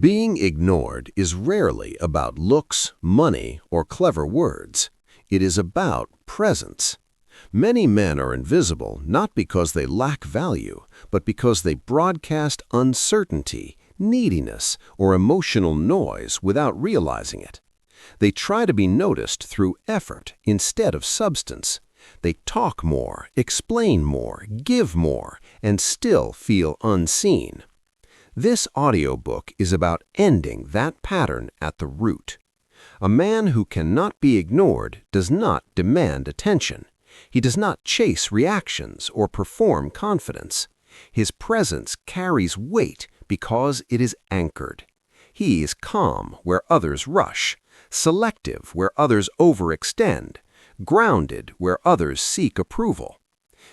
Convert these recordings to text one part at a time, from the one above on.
Being ignored is rarely about looks, money, or clever words. It is about presence. Many men are invisible not because they lack value, but because they broadcast uncertainty, neediness, or emotional noise without realizing it. They try to be noticed through effort instead of substance. They talk more, explain more, give more, and still feel unseen. This audiobook is about ending that pattern at the root. A man who cannot be ignored does not demand attention. He does not chase reactions or perform confidence. His presence carries weight because it is anchored. He is calm where others rush, selective where others overextend, grounded where others seek approval.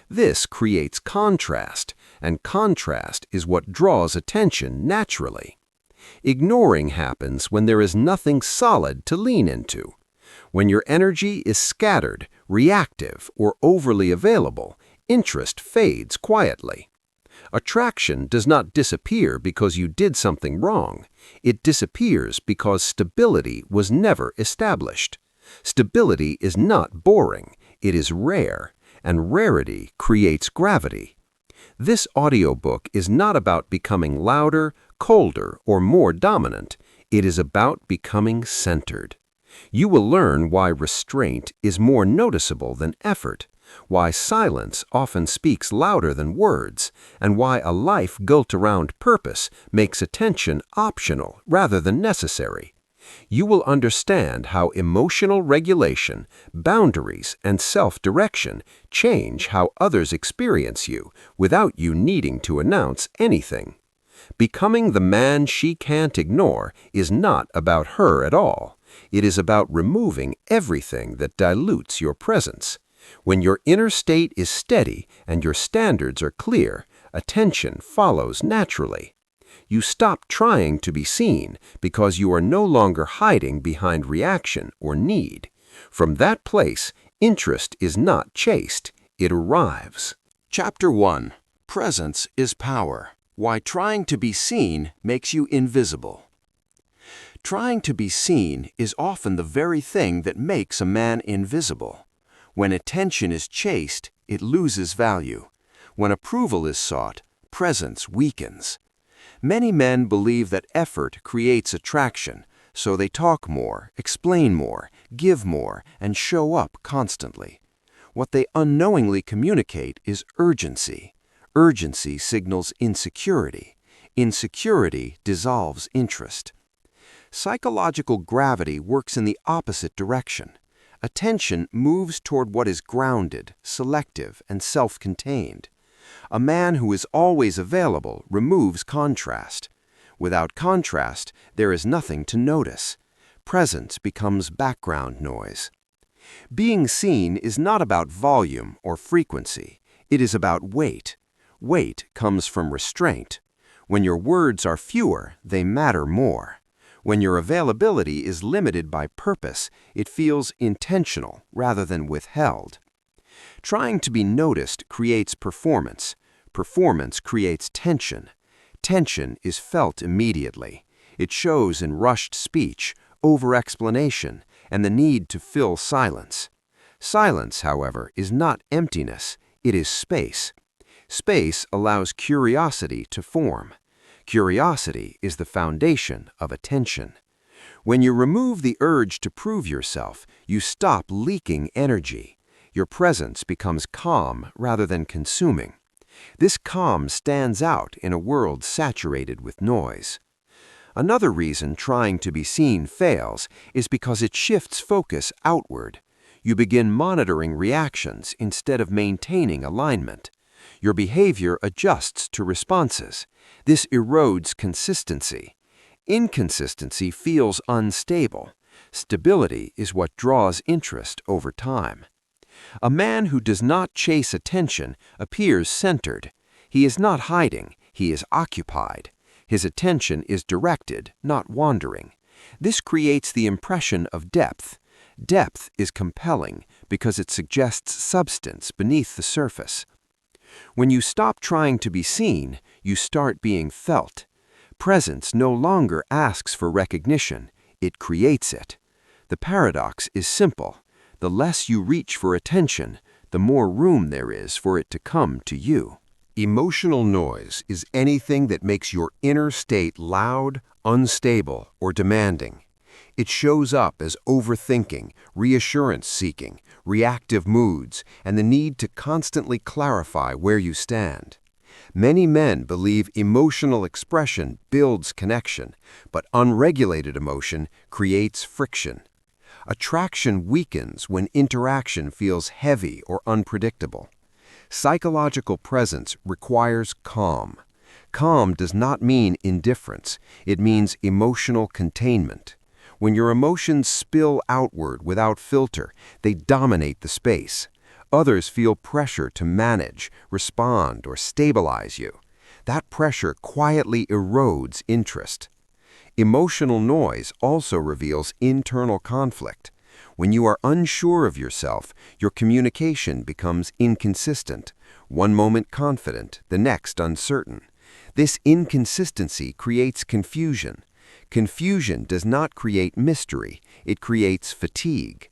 This creates contrast, and contrast is what draws attention naturally. Ignoring happens when there is nothing solid to lean into. When your energy is scattered, reactive, or overly available, interest fades quietly. Attraction does not disappear because you did something wrong. It disappears because stability was never established. Stability is not boring, it is rare, and rarity creates gravity. This audiobook is not about becoming louder, colder, or more dominant. It is about becoming centered. You will learn why restraint is more noticeable than effort, why silence often speaks louder than words, and why a life built around purpose makes attention optional rather than necessary. You will understand how emotional regulation, boundaries, and self-direction change how others experience you without you needing to announce anything. Becoming the man she can't ignore is not about her at all. It is about removing everything that dilutes your presence. When your inner state is steady and your standards are clear, attention follows naturally. You stop trying to be seen because you are no longer hiding behind reaction or need. From that place, interest is not chased, it arrives. Chapter 1. Presence is Power. Why trying to be seen makes you invisible. Trying to be seen is often the very thing that makes a man invisible. When attention is chased, it loses value. When approval is sought, presence weakens. Many men believe that effort creates attraction, so they talk more, explain more, give more, and show up constantly. What they unknowingly communicate is urgency. Urgency signals insecurity. Insecurity dissolves interest. Psychological gravity works in the opposite direction. Attention moves toward what is grounded, selective, and self-contained. A man who is always available removes contrast. Without contrast, there is nothing to notice. Presence becomes background noise. Being seen is not about volume or frequency. It is about weight. Weight comes from restraint. When your words are fewer, they matter more. When your availability is limited by purpose, it feels intentional rather than withheld. Trying to be noticed creates performance. Performance creates tension. Tension is felt immediately. It shows in rushed speech, over-explanation, and the need to fill silence. Silence, however, is not emptiness. It is space. Space allows curiosity to form. Curiosity is the foundation of attention. When you remove the urge to prove yourself, you stop leaking energy. Your presence becomes calm rather than consuming. This calm stands out in a world saturated with noise. Another reason trying to be seen fails is because it shifts focus outward. You begin monitoring reactions instead of maintaining alignment. Your behavior adjusts to responses. This erodes consistency. Inconsistency feels unstable. Stability is what draws interest over time. A man who does not chase attention appears centered. He is not hiding, he is occupied. His attention is directed, not wandering. This creates the impression of depth. Depth is compelling because it suggests substance beneath the surface. When you stop trying to be seen, you start being felt. Presence no longer asks for recognition, it creates it. The paradox is simple. The less you reach for attention, the more room there is for it to come to you. Emotional noise is anything that makes your inner state loud, unstable, or demanding. It shows up as overthinking, reassurance-seeking, reactive moods, and the need to constantly clarify where you stand. Many men believe emotional expression builds connection, but unregulated emotion creates friction. Attraction weakens when interaction feels heavy or unpredictable. Psychological presence requires calm. Calm does not mean indifference, it means emotional containment. When your emotions spill outward without filter, they dominate the space. Others feel pressure to manage, respond, or stabilize you. That pressure quietly erodes interest. Emotional noise also reveals internal conflict. When you are unsure of yourself, your communication becomes inconsistent. One moment confident, the next uncertain. This inconsistency creates confusion. Confusion does not create mystery, it creates fatigue.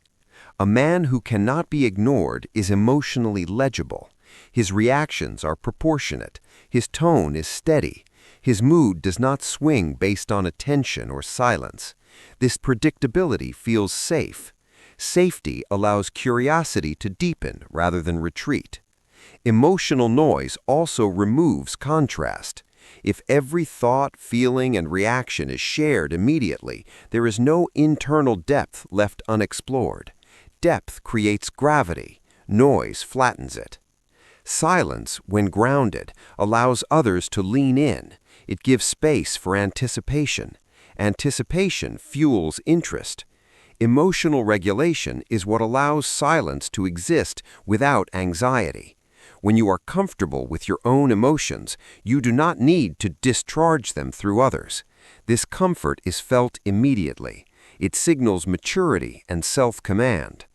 A man who cannot be ignored is emotionally legible. His reactions are proportionate. His tone is steady. His mood does not swing based on attention or silence. This predictability feels safe. Safety allows curiosity to deepen rather than retreat. Emotional noise also removes contrast. If every thought, feeling, and reaction is shared immediately, there is no internal depth left unexplored. Depth creates gravity. Noise flattens it. Silence, when grounded, allows others to lean in. It gives space for anticipation. Anticipation fuels interest. Emotional regulation is what allows silence to exist without anxiety. When you are comfortable with your own emotions, you do not need to discharge them through others. This comfort is felt immediately. It signals maturity and self-command.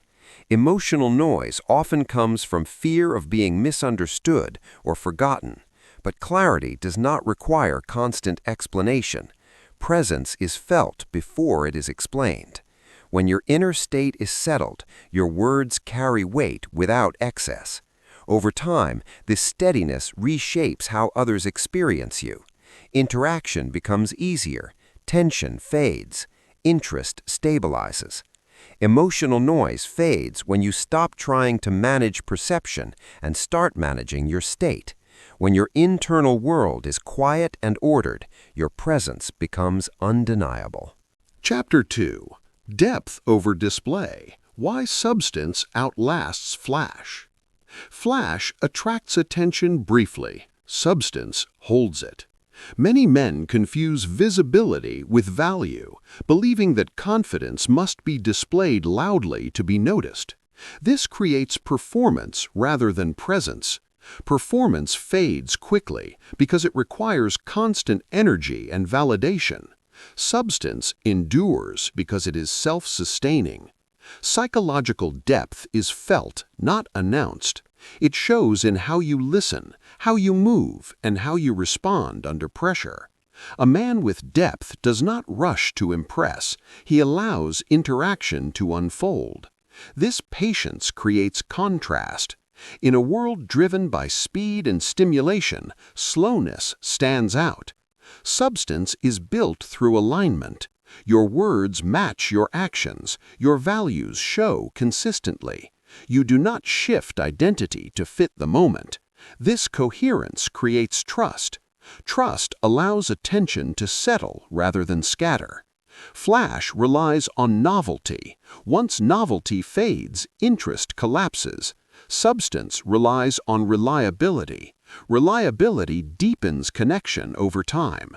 Emotional noise often comes from fear of being misunderstood or forgotten, but clarity does not require constant explanation. Presence is felt before it is explained. When your inner state is settled, your words carry weight without excess. Over time, this steadiness reshapes how others experience you. Interaction becomes easier, tension fades, interest stabilizes. Emotional noise fades when you stop trying to manage perception and start managing your state. When your internal world is quiet and ordered, your presence becomes undeniable. Chapter 2. Depth over display. Why substance outlasts flash. Flash attracts attention briefly. Substance holds it. Many men confuse visibility with value, believing that confidence must be displayed loudly to be noticed. This creates performance rather than presence. Performance fades quickly because it requires constant energy and validation. Substance endures because it is self-sustaining. Psychological depth is felt, not announced. It shows in how you listen, how you move, and how you respond under pressure. A man with depth does not rush to impress. He allows interaction to unfold. This patience creates contrast. In a world driven by speed and stimulation, slowness stands out. Substance is built through alignment. Your words match your actions. Your values show consistently. You do not shift identity to fit the moment. This coherence creates trust. Trust allows attention to settle rather than scatter. Flash relies on novelty. Once novelty fades, interest collapses. Substance relies on reliability. Reliability deepens connection over time.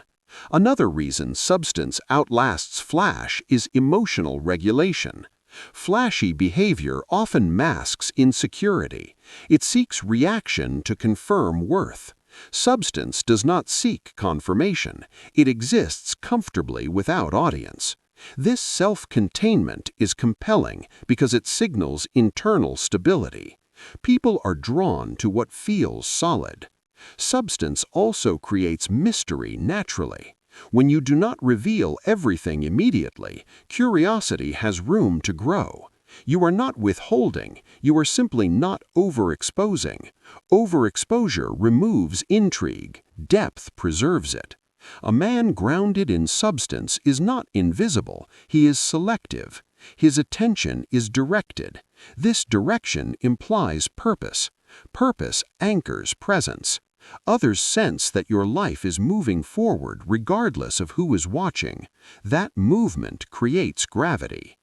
Another reason substance outlasts flash is emotional regulation. Flashy behavior often masks insecurity. It seeks reaction to confirm worth. Substance does not seek confirmation. It exists comfortably without audience. This self-containment is compelling because it signals internal stability. People are drawn to what feels solid. Substance also creates mystery naturally. When you do not reveal everything immediately, curiosity has room to grow. You are not withholding, you are simply not overexposing. Overexposure removes intrigue, depth preserves it. A man grounded in substance is not invisible, he is selective. His attention is directed. This direction implies purpose. Purpose anchors presence. Others sense that your life is moving forward regardless of who is watching. That movement creates gravity.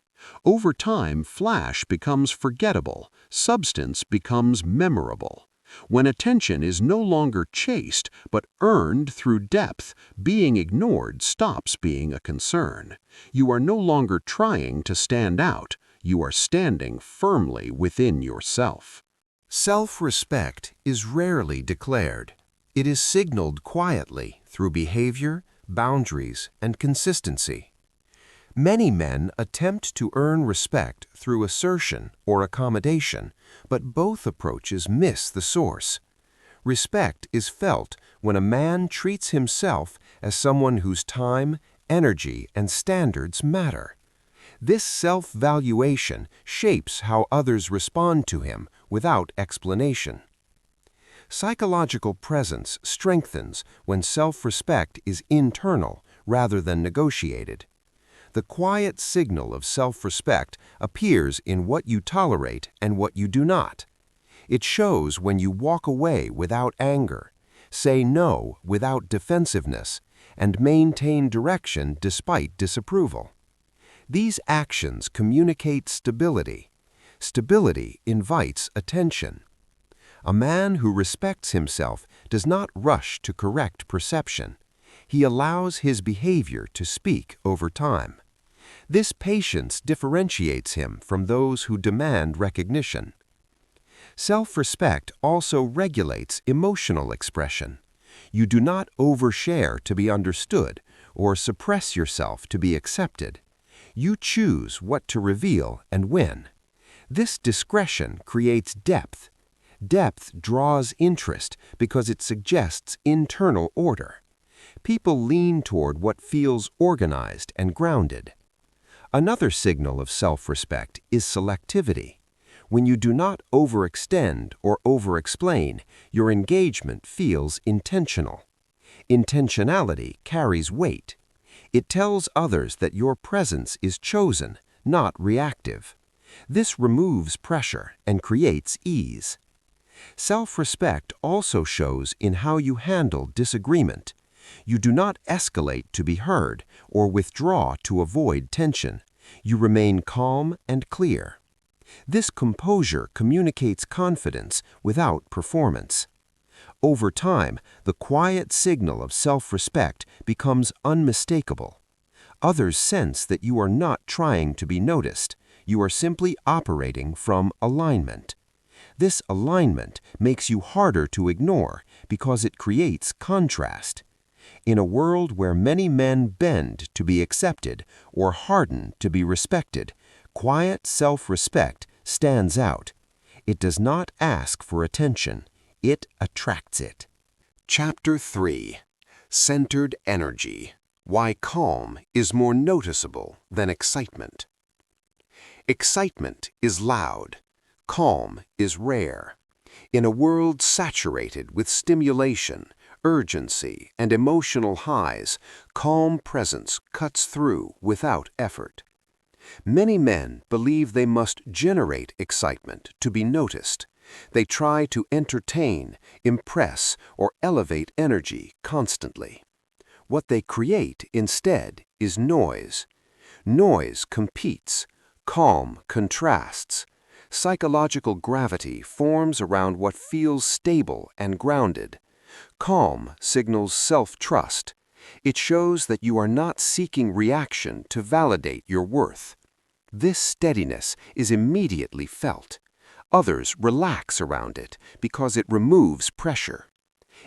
Over time, flash becomes forgettable, substance becomes memorable. When attention is no longer chased but earned through depth, being ignored stops being a concern. You are no longer trying to stand out, you are standing firmly within yourself. Self-respect is rarely declared. It is signaled quietly through behavior, boundaries, and consistency. Many men attempt to earn respect through assertion or accommodation, but both approaches miss the source. Respect is felt when a man treats himself as someone whose time, energy, and standards matter. This self-valuation shapes how others respond to him without explanation. Psychological presence strengthens when self-respect is internal rather than negotiated. The quiet signal of self-respect appears in what you tolerate and what you do not. It shows when you walk away without anger, say no without defensiveness, and maintain direction despite disapproval. These actions communicate stability. Stability invites attention. A man who respects himself does not rush to correct perception. He allows his behavior to speak over time. This patience differentiates him from those who demand recognition. Self-respect also regulates emotional expression. You do not overshare to be understood or suppress yourself to be accepted. You choose what to reveal and when. This discretion creates depth. Depth draws interest because it suggests internal order. People lean toward what feels organized and grounded. Another signal of self-respect is selectivity. When you do not overextend or overexplain, your engagement feels intentional. Intentionality carries weight. It tells others that your presence is chosen, not reactive. This removes pressure and creates ease. Self-respect also shows in how you handle disagreement. You do not escalate to be heard or withdraw to avoid tension. You remain calm and clear. This composure communicates confidence without performance. Over time, the quiet signal of self-respect becomes unmistakable. Others sense that you are not trying to be noticed. You are simply operating from alignment. This alignment makes you harder to ignore because it creates contrast. In a world where many men bend to be accepted or harden to be respected, quiet self-respect stands out. It does not ask for attention. It attracts it. Chapter 3. Centered Energy. Why calm is more noticeable than excitement. Excitement is loud. Calm is rare. In a world saturated with stimulation, urgency, and emotional highs, calm presence cuts through without effort. Many men believe they must generate excitement to be noticed. They try to entertain, impress, or elevate energy constantly. What they create instead is noise. Noise competes. Calm contrasts. Psychological gravity forms around what feels stable and grounded. Calm signals self-trust. It shows that you are not seeking reaction to validate your worth. This steadiness is immediately felt. Others relax around it because it removes pressure.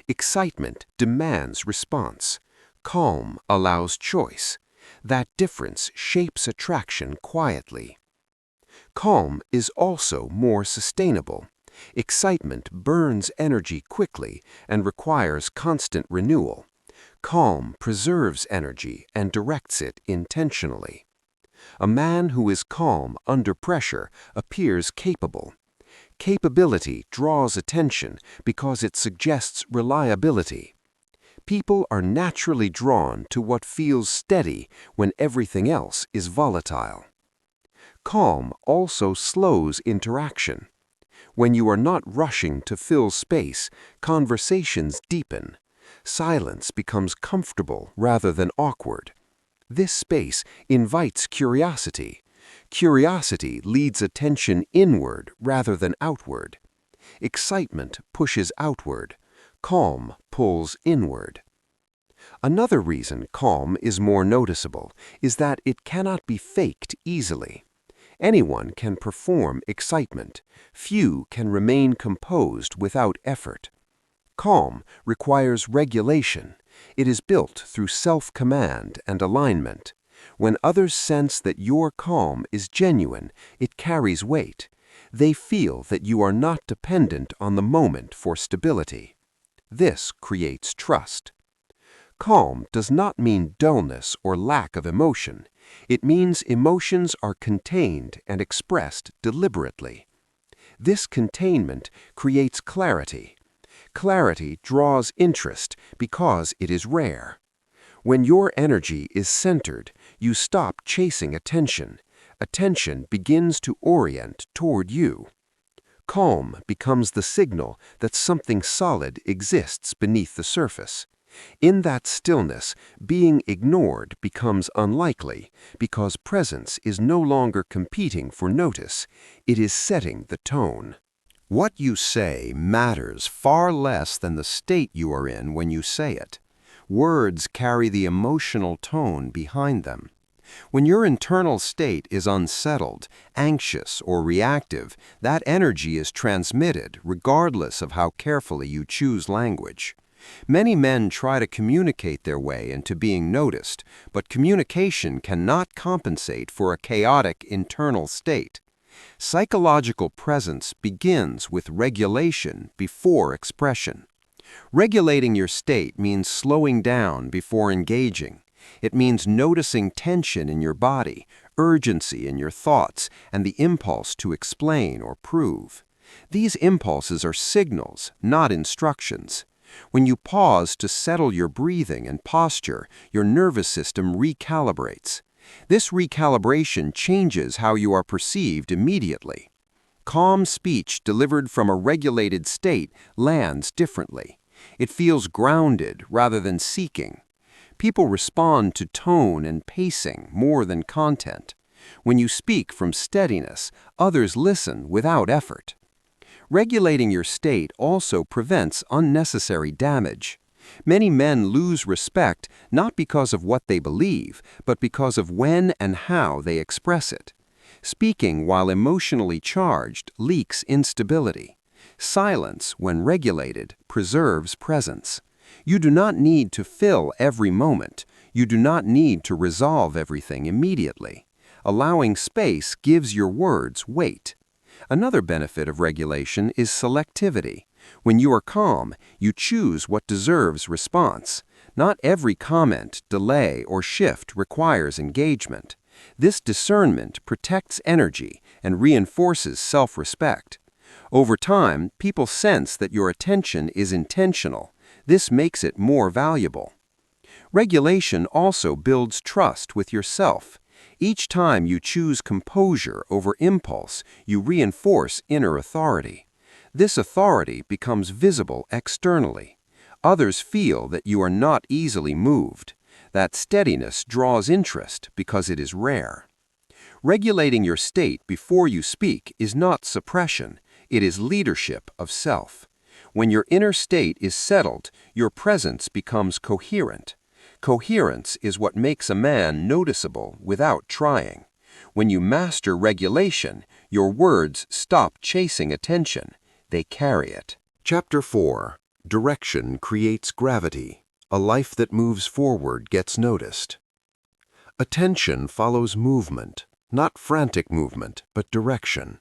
Excitement demands response. Calm allows choice. That difference shapes attraction quietly. Calm is also more sustainable. Excitement burns energy quickly and requires constant renewal. Calm preserves energy and directs it intentionally. A man who is calm under pressure appears capable. Capability draws attention because it suggests reliability. People are naturally drawn to what feels steady when everything else is volatile. Calm also slows interaction. When you are not rushing to fill space, conversations deepen. Silence becomes comfortable rather than awkward. This space invites curiosity. Curiosity leads attention inward rather than outward. Excitement pushes outward. Calm pulls inward. Another reason calm is more noticeable is that it cannot be faked easily. Anyone can perform excitement. Few can remain composed without effort. Calm requires regulation. It is built through self-command and alignment. When others sense that your calm is genuine, it carries weight. They feel that you are not dependent on the moment for stability. This creates trust. Calm does not mean dullness or lack of emotion. It means emotions are contained and expressed deliberately. This containment creates clarity. Clarity draws interest because it is rare. When your energy is centered, you stop chasing attention. Attention begins to orient toward you. Calm becomes the signal that something solid exists beneath the surface. In that stillness, being ignored becomes unlikely because presence is no longer competing for notice. It is setting the tone. What you say matters far less than the state you are in when you say it. Words carry the emotional tone behind them. When your internal state is unsettled, anxious, or reactive, that energy is transmitted regardless of how carefully you choose language. Many men try to communicate their way into being noticed, but communication cannot compensate for a chaotic internal state. Psychological presence begins with regulation before expression. Regulating your state means slowing down before engaging. It means noticing tension in your body, urgency in your thoughts, and the impulse to explain or prove. These impulses are signals, not instructions. When you pause to settle your breathing and posture, your nervous system recalibrates. This recalibration changes how you are perceived immediately. Calm speech delivered from a regulated state lands differently. It feels grounded rather than seeking. People respond to tone and pacing more than content. When you speak from steadiness, others listen without effort. Regulating your state also prevents unnecessary damage. Many men lose respect not because of what they believe, but because of when and how they express it. Speaking while emotionally charged leaks instability. Silence, when regulated, preserves presence. You do not need to fill every moment. You do not need to resolve everything immediately. Allowing space gives your words weight. Another benefit of regulation is selectivity. When you are calm, you choose what deserves response. Not every comment, delay, or shift requires engagement. This discernment protects energy and reinforces self-respect. Over time, people sense that your attention is intentional. This makes it more valuable. Regulation also builds trust with yourself. Each time you choose composure over impulse, you reinforce inner authority. This authority becomes visible externally. Others feel that you are not easily moved. That steadiness draws interest because it is rare. Regulating your state before you speak is not suppression, it is leadership of self. When your inner state is settled, your presence becomes coherent. Coherence is what makes a man noticeable without trying. When you master regulation, your words stop chasing attention. They carry it. Chapter 4. Direction creates gravity. A life that moves forward gets noticed. Attention follows movement, not frantic movement, but direction.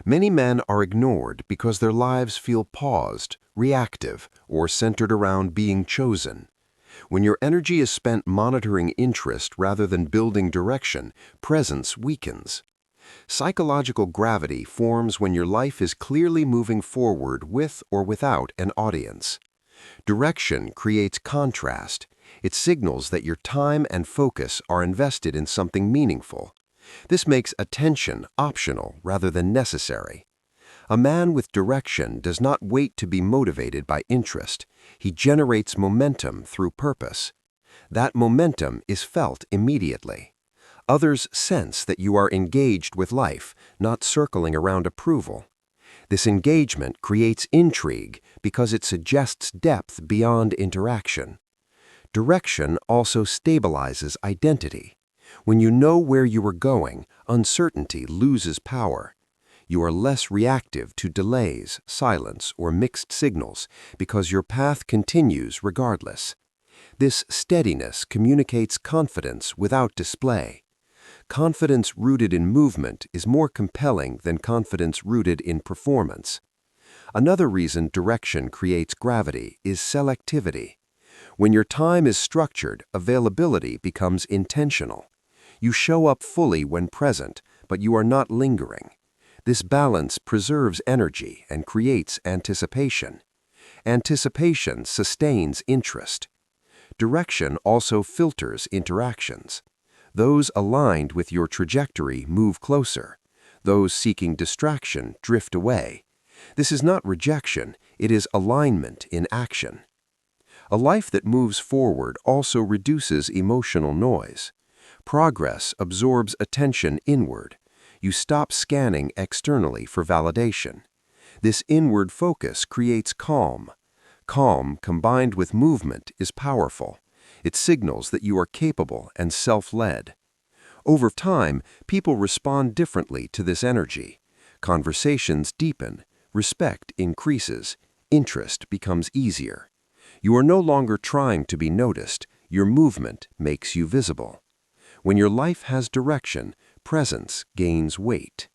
Many men are ignored because their lives feel paused, reactive, or centered around being chosen. When your energy is spent monitoring interest rather than building direction, presence weakens. Psychological gravity forms when your life is clearly moving forward with or without an audience. Direction creates contrast. It signals that your time and focus are invested in something meaningful. This makes attention optional rather than necessary. A man with direction does not wait to be motivated by interest. He generates momentum through purpose. That momentum is felt immediately. Others sense that you are engaged with life, not circling around approval. This engagement creates intrigue because it suggests depth beyond interaction. Direction also stabilizes identity. When you know where you are going, uncertainty loses power. You are less reactive to delays, silence, or mixed signals because your path continues regardless. This steadiness communicates confidence without display. Confidence rooted in movement is more compelling than confidence rooted in performance. Another reason direction creates gravity is selectivity. When your time is structured, availability becomes intentional. You show up fully when present, but you are not lingering. This balance preserves energy and creates anticipation. Anticipation sustains interest. Direction also filters interactions. Those aligned with your trajectory move closer. Those seeking distraction drift away. This is not rejection, it is alignment in action. A life that moves forward also reduces emotional noise. Progress absorbs attention inward. You stop scanning externally for validation. This inward focus creates calm. Calm combined with movement is powerful. It signals that you are capable and self-led. Over time, people respond differently to this energy. Conversations deepen, respect increases, interest becomes easier. You are no longer trying to be noticed. Your movement makes you visible. When your life has direction, presence gains weight.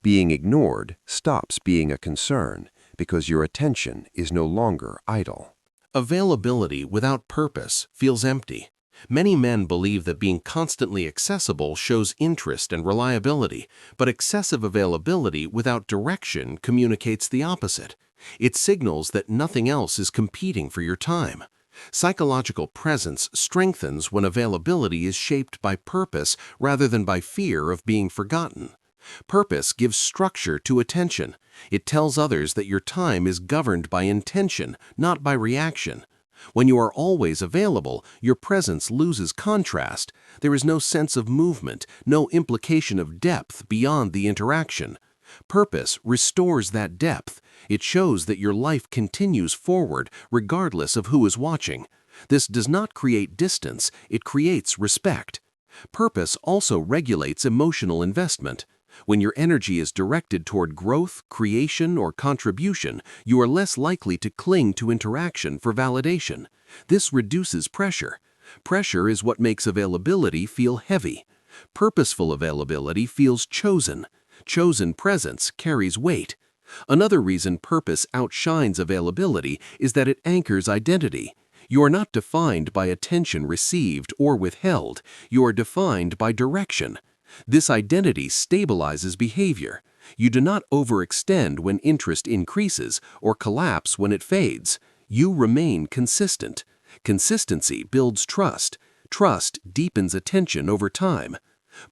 Being ignored stops being a concern because your attention is no longer idle. Availability without purpose feels empty. Many men believe that being constantly accessible shows interest and reliability, but excessive availability without direction communicates the opposite. It signals that nothing else is competing for your time. Psychological presence strengthens when availability is shaped by purpose rather than by fear of being forgotten. Purpose gives structure to attention. It tells others that your time is governed by intention, not by reaction. When you are always available, your presence loses contrast. There is no sense of movement, no implication of depth beyond the interaction. Purpose restores that depth. It shows that your life continues forward regardless of who is watching. This does not create distance, it creates respect. Purpose also regulates emotional investment. When your energy is directed toward growth, creation, or contribution, you are less likely to cling to interaction for validation. This reduces pressure. Pressure is what makes availability feel heavy. Purposeful availability feels chosen. Chosen presence carries weight. Another reason purpose outshines availability is that it anchors identity. You are not defined by attention received or withheld. You are defined by direction. This identity stabilizes behavior. You do not overextend when interest increases or collapse when it fades. You remain consistent. Consistency builds trust. Trust deepens attention over time.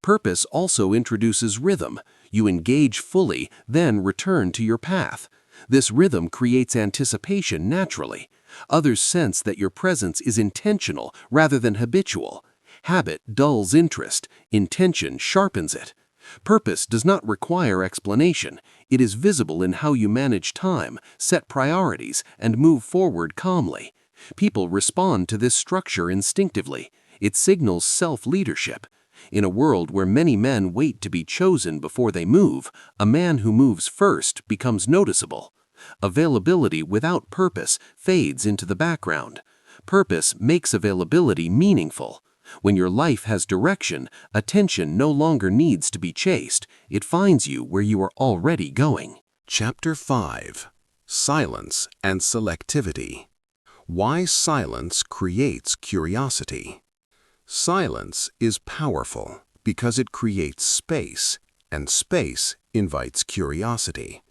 Purpose also introduces rhythm. You engage fully, then return to your path. This rhythm creates anticipation naturally. Others sense that your presence is intentional rather than habitual. Habit dulls interest. Intention sharpens it. Purpose does not require explanation. It is visible in how you manage time, set priorities, and move forward calmly. People respond to this structure instinctively. It signals self-leadership. In a world where many men wait to be chosen before they move, a man who moves first becomes noticeable. Availability without purpose fades into the background. Purpose makes availability meaningful. When your life has direction, attention no longer needs to be chased. It finds you where you are already going. Chapter 5. Silence and Selectivity. Why silence creates curiosity. Silence is powerful because it creates space, and space invites curiosity.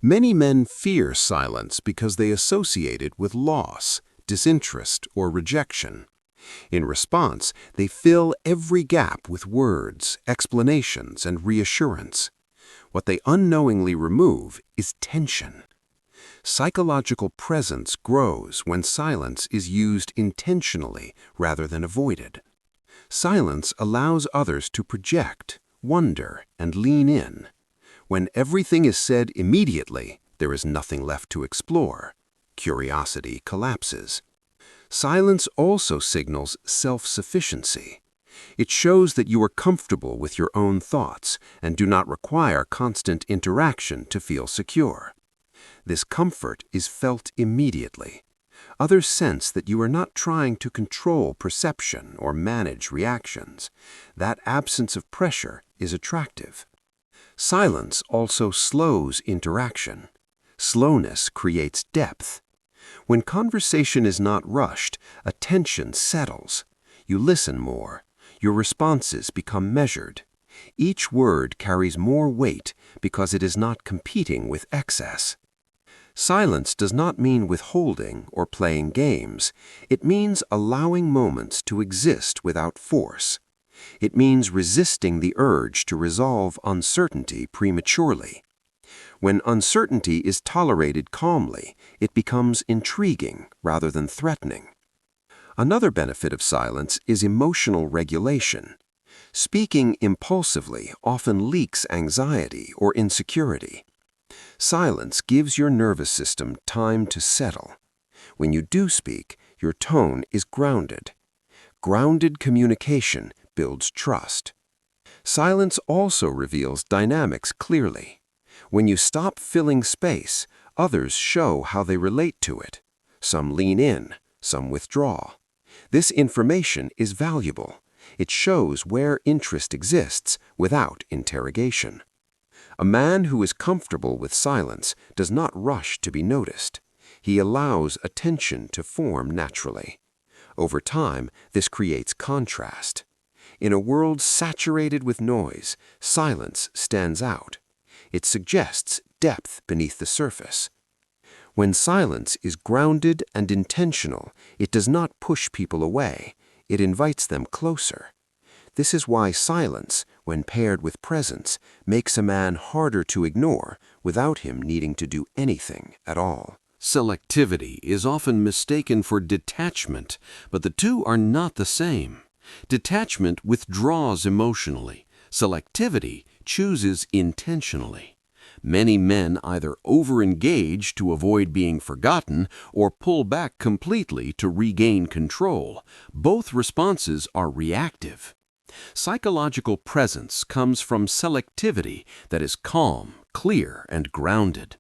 Many men fear silence because they associate it with loss, disinterest, or rejection. In response, they fill every gap with words, explanations, and reassurance. What they unknowingly remove is tension. Psychological presence grows when silence is used intentionally rather than avoided. Silence allows others to project, wonder, and lean in. When everything is said immediately, there is nothing left to explore. Curiosity collapses. Silence also signals self-sufficiency. It shows that you are comfortable with your own thoughts and do not require constant interaction to feel secure. This comfort is felt immediately. Others sense that you are not trying to control perception or manage reactions. That absence of pressure is attractive. Silence also slows interaction. Slowness creates depth. When conversation is not rushed, attention settles. You listen more. Your responses become measured. Each word carries more weight because it is not competing with excess. Silence does not mean withholding or playing games. It means allowing moments to exist without force. It means resisting the urge to resolve uncertainty prematurely. When uncertainty is tolerated calmly, it becomes intriguing rather than threatening. Another benefit of silence is emotional regulation. Speaking impulsively often leaks anxiety or insecurity. Silence gives your nervous system time to settle. When you do speak, your tone is grounded. Grounded communication builds trust. Silence also reveals dynamics clearly. When you stop filling space, others show how they relate to it. Some lean in, some withdraw. This information is valuable. It shows where interest exists without interrogation. A man who is comfortable with silence does not rush to be noticed. He allows attention to form naturally. Over time, this creates contrast. In a world saturated with noise, silence stands out. It suggests depth beneath the surface. When silence is grounded and intentional, it does not push people away. It invites them closer. This is why silence, when paired with presence, makes a man harder to ignore without him needing to do anything at all. Selectivity is often mistaken for detachment, but the two are not the same. Detachment withdraws emotionally. Selectivity chooses intentionally. Many men either over-engage to avoid being forgotten or pull back completely to regain control. Both responses are reactive. Psychological presence comes from selectivity that is calm, clear, and grounded.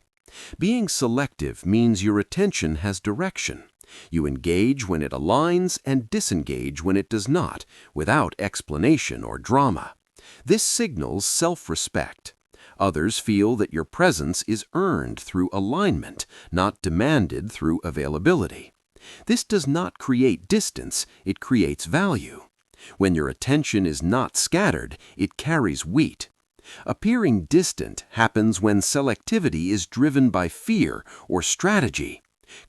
Being selective means your attention has direction. You engage when it aligns and disengage when it does not, without explanation or drama. This signals self-respect. Others feel that your presence is earned through alignment, not demanded through availability. This does not create distance, it creates value. When your attention is not scattered, it carries weight. Appearing distant happens when selectivity is driven by fear or strategy.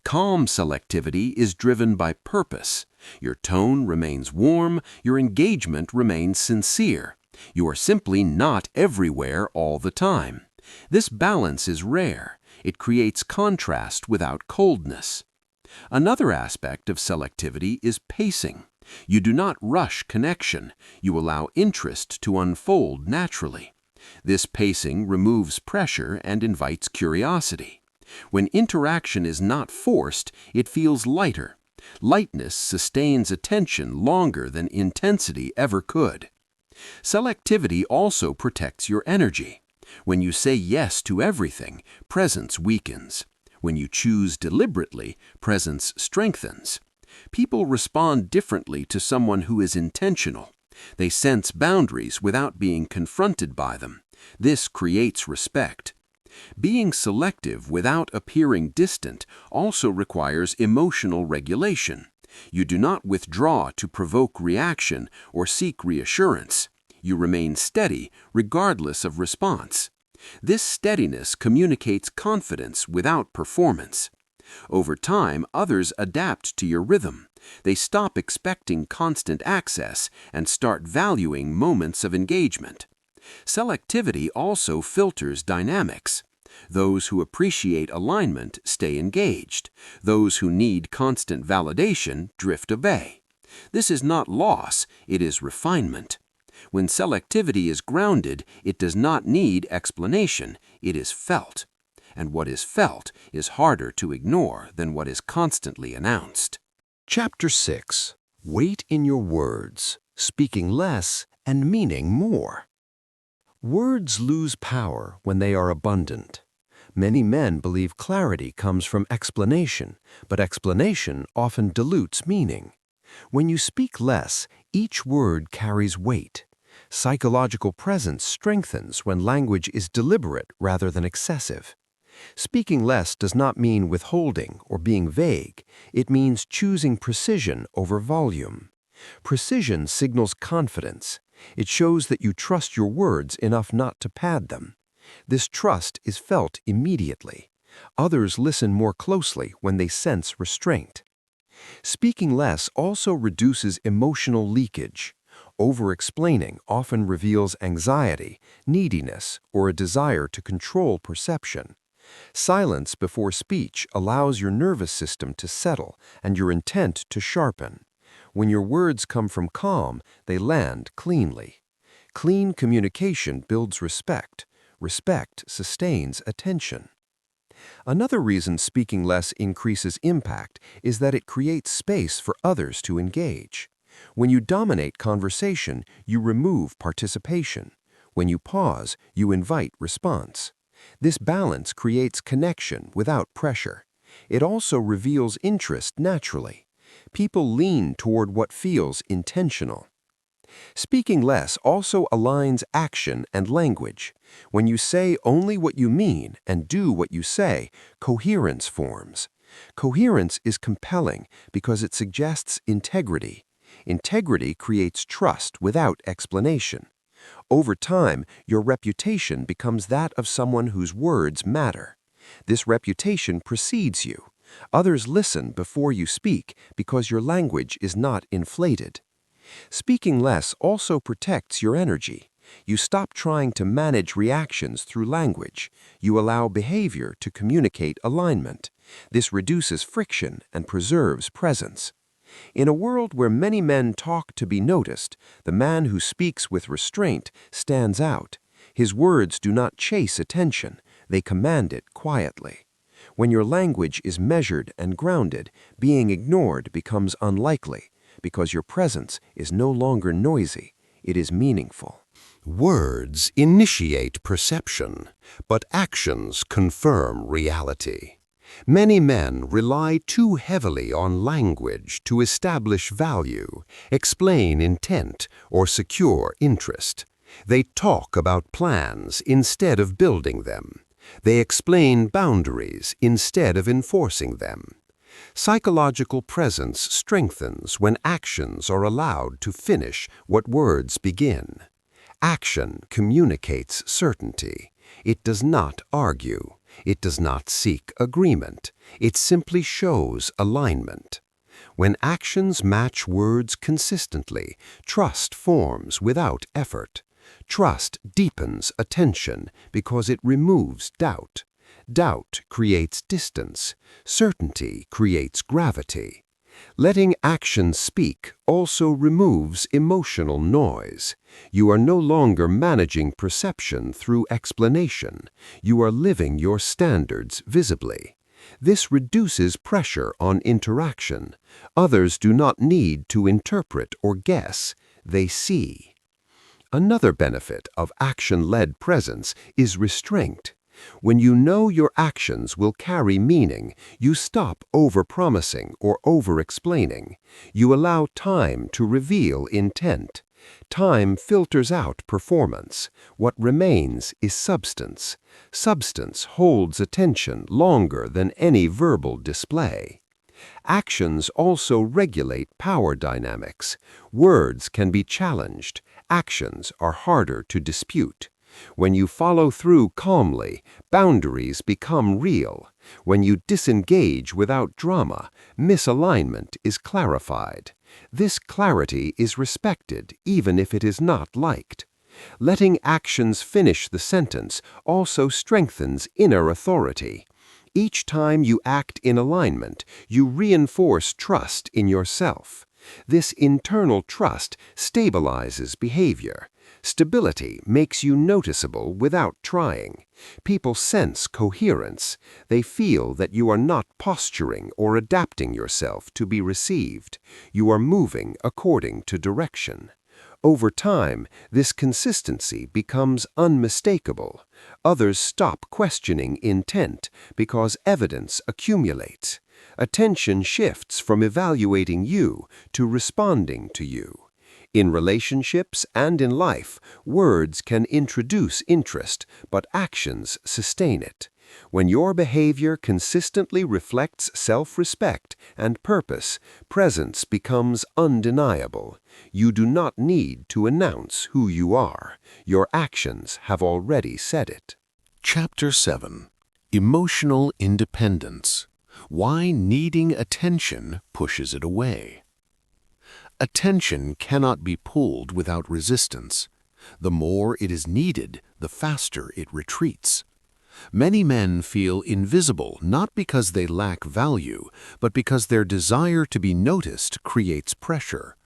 Calm selectivity is driven by purpose. Your tone remains warm, your engagement remains sincere. You are simply not everywhere all the time. This balance is rare. It creates contrast without coldness. Another aspect of selectivity is pacing. You do not rush connection. You allow interest to unfold naturally. This pacing removes pressure and invites curiosity. When interaction is not forced, it feels lighter. Lightness sustains attention longer than intensity ever could. Selectivity also protects your energy. When you say yes to everything, presence weakens. When you choose deliberately, presence strengthens. People respond differently to someone who is intentional. They sense boundaries without being confronted by them. This creates respect. Being selective without appearing distant also requires emotional regulation. You do not withdraw to provoke reaction or seek reassurance. You remain steady regardless of response. This steadiness communicates confidence without performance. Over time, others adapt to your rhythm. They stop expecting constant access and start valuing moments of engagement. Selectivity also filters dynamics. Those who appreciate alignment stay engaged. Those who need constant validation drift away. This is not loss, it is refinement. When selectivity is grounded, it does not need explanation, it is felt. And what is felt is harder to ignore than what is constantly announced. Chapter 6. Weight in your words, speaking less and meaning more. Words lose power when they are abundant. Many men believe clarity comes from explanation, but explanation often dilutes meaning. When you speak less, each word carries weight. Psychological presence strengthens when language is deliberate rather than excessive. Speaking less does not mean withholding or being vague. It means choosing precision over volume. Precision signals confidence. It shows that you trust your words enough not to pad them. This trust is felt immediately. Others listen more closely when they sense restraint. Speaking less also reduces emotional leakage. Over-explaining often reveals anxiety, neediness, or a desire to control perception. Silence before speech allows your nervous system to settle and your intent to sharpen. When your words come from calm, they land cleanly. Clean communication builds respect. Respect sustains attention. Another reason speaking less increases impact is that it creates space for others to engage. When you dominate conversation, you remove participation. When you pause, you invite response. This balance creates connection without pressure. It also reveals interest naturally. People lean toward what feels intentional. Speaking less also aligns action and language. When you say only what you mean and do what you say, coherence forms. Coherence is compelling because it suggests integrity. Integrity creates trust without explanation. Over time, your reputation becomes that of someone whose words matter. This reputation precedes you. Others listen before you speak because your language is not inflated. Speaking less also protects your energy. You stop trying to manage reactions through language. You allow behavior to communicate alignment. This reduces friction and preserves presence. In a world where many men talk to be noticed, the man who speaks with restraint stands out. His words do not chase attention, they command it quietly. When your language is measured and grounded, being ignored becomes unlikely, because your presence is no longer noisy, it is meaningful. Words initiate perception, but actions confirm reality. Many men rely too heavily on language to establish value, explain intent, or secure interest. They talk about plans instead of building them. They explain boundaries instead of enforcing them. Psychological presence strengthens when actions are allowed to finish what words begin. Action communicates certainty. It does not argue. It does not seek agreement. It simply shows alignment. When actions match words consistently, trust forms without effort. Trust deepens attention because it removes doubt. Doubt creates distance. Certainty creates gravity. Letting action speak also removes emotional noise. You are no longer managing perception through explanation. You are living your standards visibly. This reduces pressure on interaction. Others do not need to interpret or guess. They see. Another benefit of action-led presence is restraint. When you know your actions will carry meaning, you stop over-promising or over-explaining. You allow time to reveal intent. Time filters out performance. What remains is substance. Substance holds attention longer than any verbal display. Actions also regulate power dynamics. Words can be challenged. Actions are harder to dispute. When you follow through calmly, boundaries become real. When you disengage without drama, misalignment is clarified. This clarity is respected even if it is not liked. Letting actions finish the sentence also strengthens inner authority. Each time you act in alignment, you reinforce trust in yourself. This internal trust stabilizes behavior. Stability makes you noticeable without trying. People sense coherence. They feel that you are not posturing or adapting yourself to be received. You are moving according to direction. Over time, this consistency becomes unmistakable. Others stop questioning intent because evidence accumulates. Attention shifts from evaluating you to responding to you. In relationships and in life, words can introduce interest, but actions sustain it. When your behavior consistently reflects self-respect and purpose, presence becomes undeniable. You do not need to announce who you are. Your actions have already said it. Chapter 7. Emotional Independence. Why needing attention pushes it away. Attention cannot be pulled without resistance. The more it is needed, the faster it retreats. Many men feel invisible not because they lack value, but because their desire to be noticed creates pressure.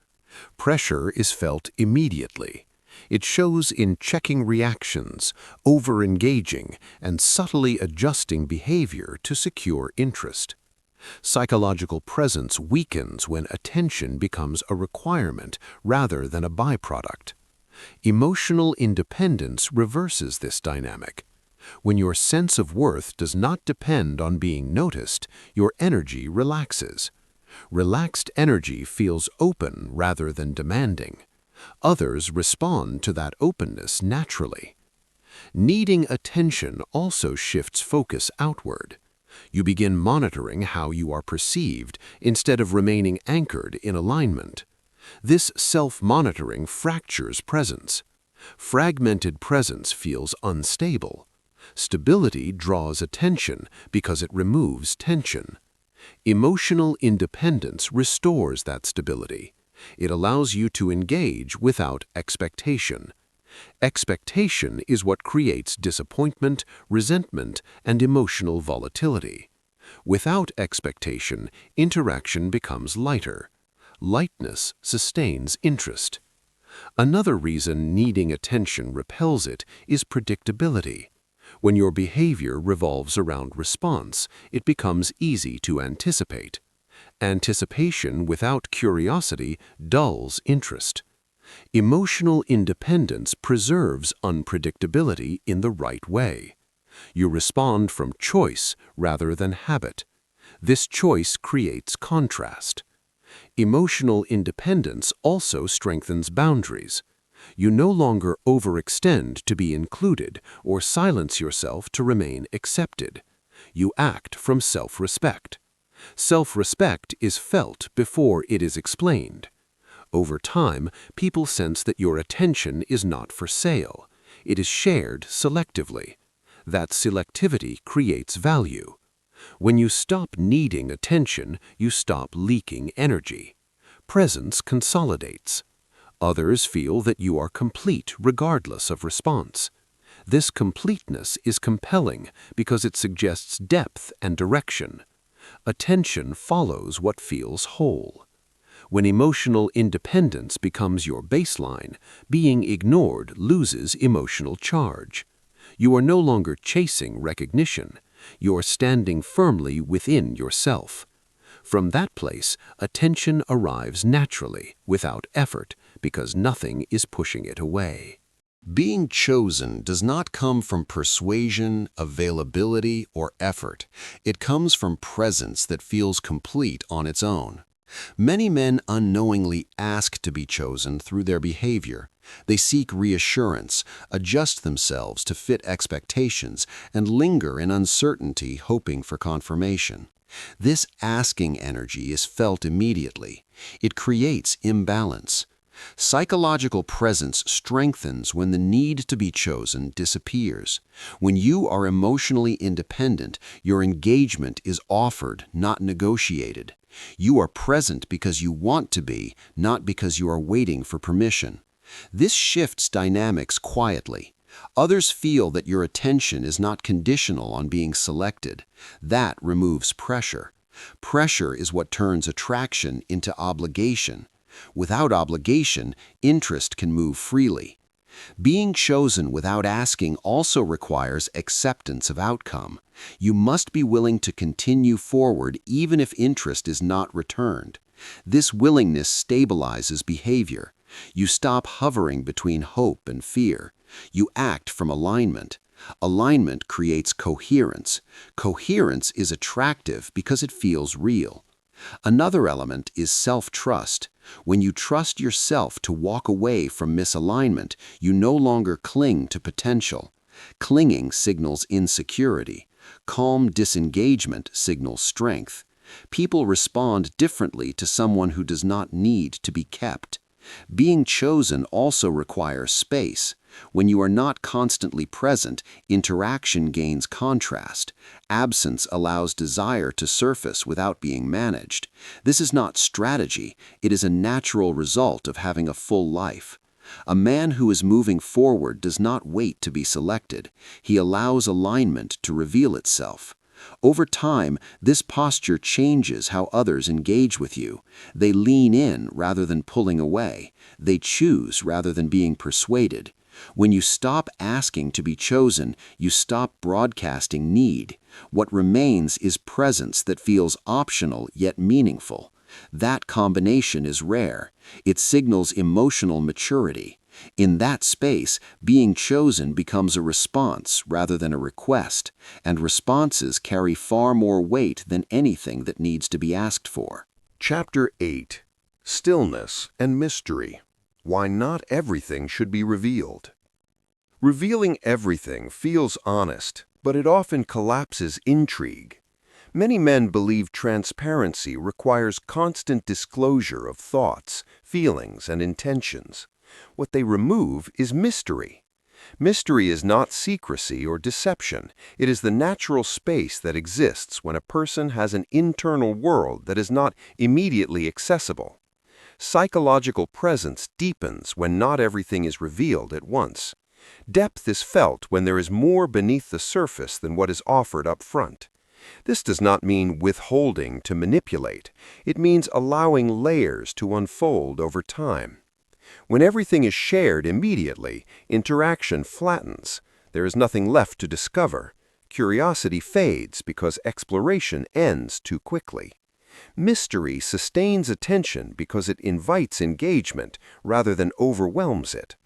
Pressure is felt immediately. It shows in checking reactions, over-engaging, and subtly adjusting behavior to secure interest. Psychological presence weakens when attention becomes a requirement rather than a byproduct. Emotional independence reverses this dynamic. When your sense of worth does not depend on being noticed, your energy relaxes. Relaxed energy feels open rather than demanding. Others respond to that openness naturally. Needing attention also shifts focus outward. You begin monitoring how you are perceived instead of remaining anchored in alignment. This self-monitoring fractures presence. Fragmented presence feels unstable. Stability draws attention because it removes tension. Emotional independence restores that stability. It allows you to engage without expectation. Expectation is what creates disappointment, resentment, and emotional volatility. Without expectation, interaction becomes lighter. Lightness sustains interest. Another reason needing attention repels it is predictability. When your behavior revolves around response, it becomes easy to anticipate. Anticipation without curiosity dulls interest. Emotional independence preserves unpredictability in the right way. You respond from choice rather than habit. This choice creates contrast. Emotional independence also strengthens boundaries. You no longer overextend to be included or silence yourself to remain accepted. You act from self-respect. Self-respect is felt before it is explained. Over time, people sense that your attention is not for sale. It is shared selectively. That selectivity creates value. When you stop needing attention, you stop leaking energy. Presence consolidates. Others feel that you are complete regardless of response. This completeness is compelling because it suggests depth and direction. Attention follows what feels whole. When emotional independence becomes your baseline, being ignored loses emotional charge. You are no longer chasing recognition. You are standing firmly within yourself. From that place, attention arrives naturally, without effort, because nothing is pushing it away. Being chosen does not come from persuasion, availability, or effort. It comes from presence that feels complete on its own. Many men unknowingly ask to be chosen through their behavior. They seek reassurance, adjust themselves to fit expectations, and linger in uncertainty hoping for confirmation. This asking energy is felt immediately. It creates imbalance. Psychological presence strengthens when the need to be chosen disappears. When you are emotionally independent, your engagement is offered, not negotiated. You are present because you want to be, not because you are waiting for permission. This shifts dynamics quietly. Others feel that your attention is not conditional on being selected. That removes pressure. Pressure is what turns attraction into obligation. Without obligation, interest can move freely. Being chosen without asking also requires acceptance of outcome. You must be willing to continue forward even if interest is not returned. This willingness stabilizes behavior. You stop hovering between hope and fear. You act from alignment. Alignment creates coherence. Coherence is attractive because it feels real. Another element is self-trust. When you trust yourself to walk away from misalignment, you no longer cling to potential. Clinging signals insecurity. Calm disengagement signals strength. People respond differently to someone who does not need to be kept. Being chosen also requires space. When you are not constantly present, interaction gains contrast. Absence allows desire to surface without being managed. This is not strategy, it is a natural result of having a full life. A man who is moving forward does not wait to be selected. He allows alignment to reveal itself. Over time, this posture changes how others engage with you. They lean in rather than pulling away. They choose rather than being persuaded. When you stop asking to be chosen, you stop broadcasting need. What remains is presence that feels optional yet meaningful. That combination is rare. It signals emotional maturity. In that space, being chosen becomes a response rather than a request, and responses carry far more weight than anything that needs to be asked for. Chapter 8. Stillness and Mystery. Why not everything should be revealed. Revealing everything feels honest, but it often collapses intrigue. Many men believe transparency requires constant disclosure of thoughts, feelings, and intentions. What they remove is mystery. Mystery is not secrecy or deception. It is the natural space that exists when a person has an internal world that is not immediately accessible. Psychological presence deepens when not everything is revealed at once. Depth is felt when there is more beneath the surface than what is offered up front. This does not mean withholding to manipulate. It means allowing layers to unfold over time. When everything is shared immediately, interaction flattens. There is nothing left to discover. Curiosity fades because exploration ends too quickly. Mystery sustains attention because it invites engagement rather than overwhelms it.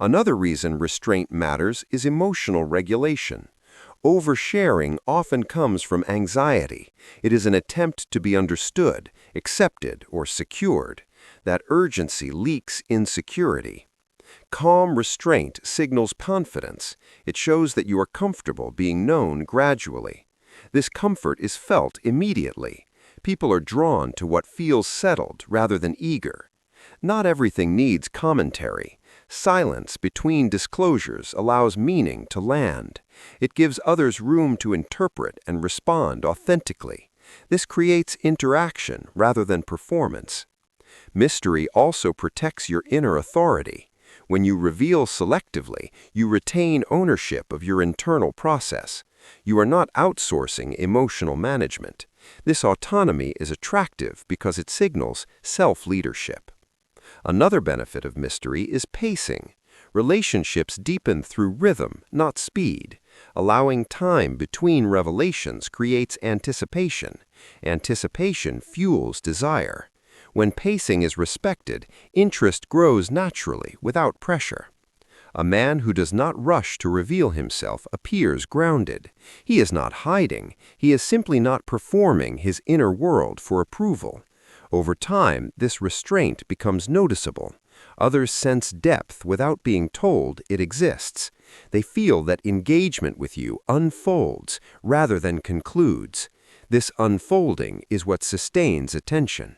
Another reason restraint matters is emotional regulation. Oversharing often comes from anxiety. It is an attempt to be understood, accepted, or secured. That urgency leaks insecurity. Calm restraint signals confidence. It shows that you are comfortable being known gradually. This comfort is felt immediately. People are drawn to what feels settled rather than eager. Not everything needs commentary. Silence between disclosures allows meaning to land. It gives others room to interpret and respond authentically. This creates interaction rather than performance. Mystery also protects your inner authority. When you reveal selectively, you retain ownership of your internal process. You are not outsourcing emotional management. This autonomy is attractive because it signals self-leadership. Another benefit of mystery is pacing. Relationships deepen through rhythm, not speed. Allowing time between revelations creates anticipation. Anticipation fuels desire. When pacing is respected, interest grows naturally without pressure. A man who does not rush to reveal himself appears grounded. He is not hiding. He is simply not performing his inner world for approval. Over time, this restraint becomes noticeable. Others sense depth without being told it exists. They feel that engagement with you unfolds rather than concludes. This unfolding is what sustains attention.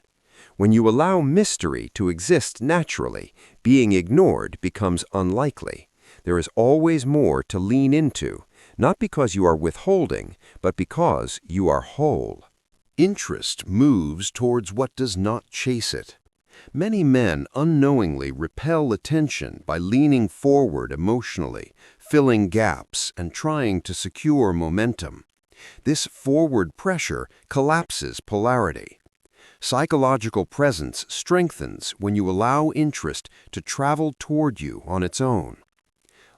When you allow mystery to exist naturally, being ignored becomes unlikely. There is always more to lean into, not because you are withholding, but because you are whole. Interest moves towards what does not chase it. Many men unknowingly repel attention by leaning forward emotionally, filling gaps, and trying to secure momentum. This forward pressure collapses polarity. Psychological presence strengthens when you allow interest to travel toward you on its own.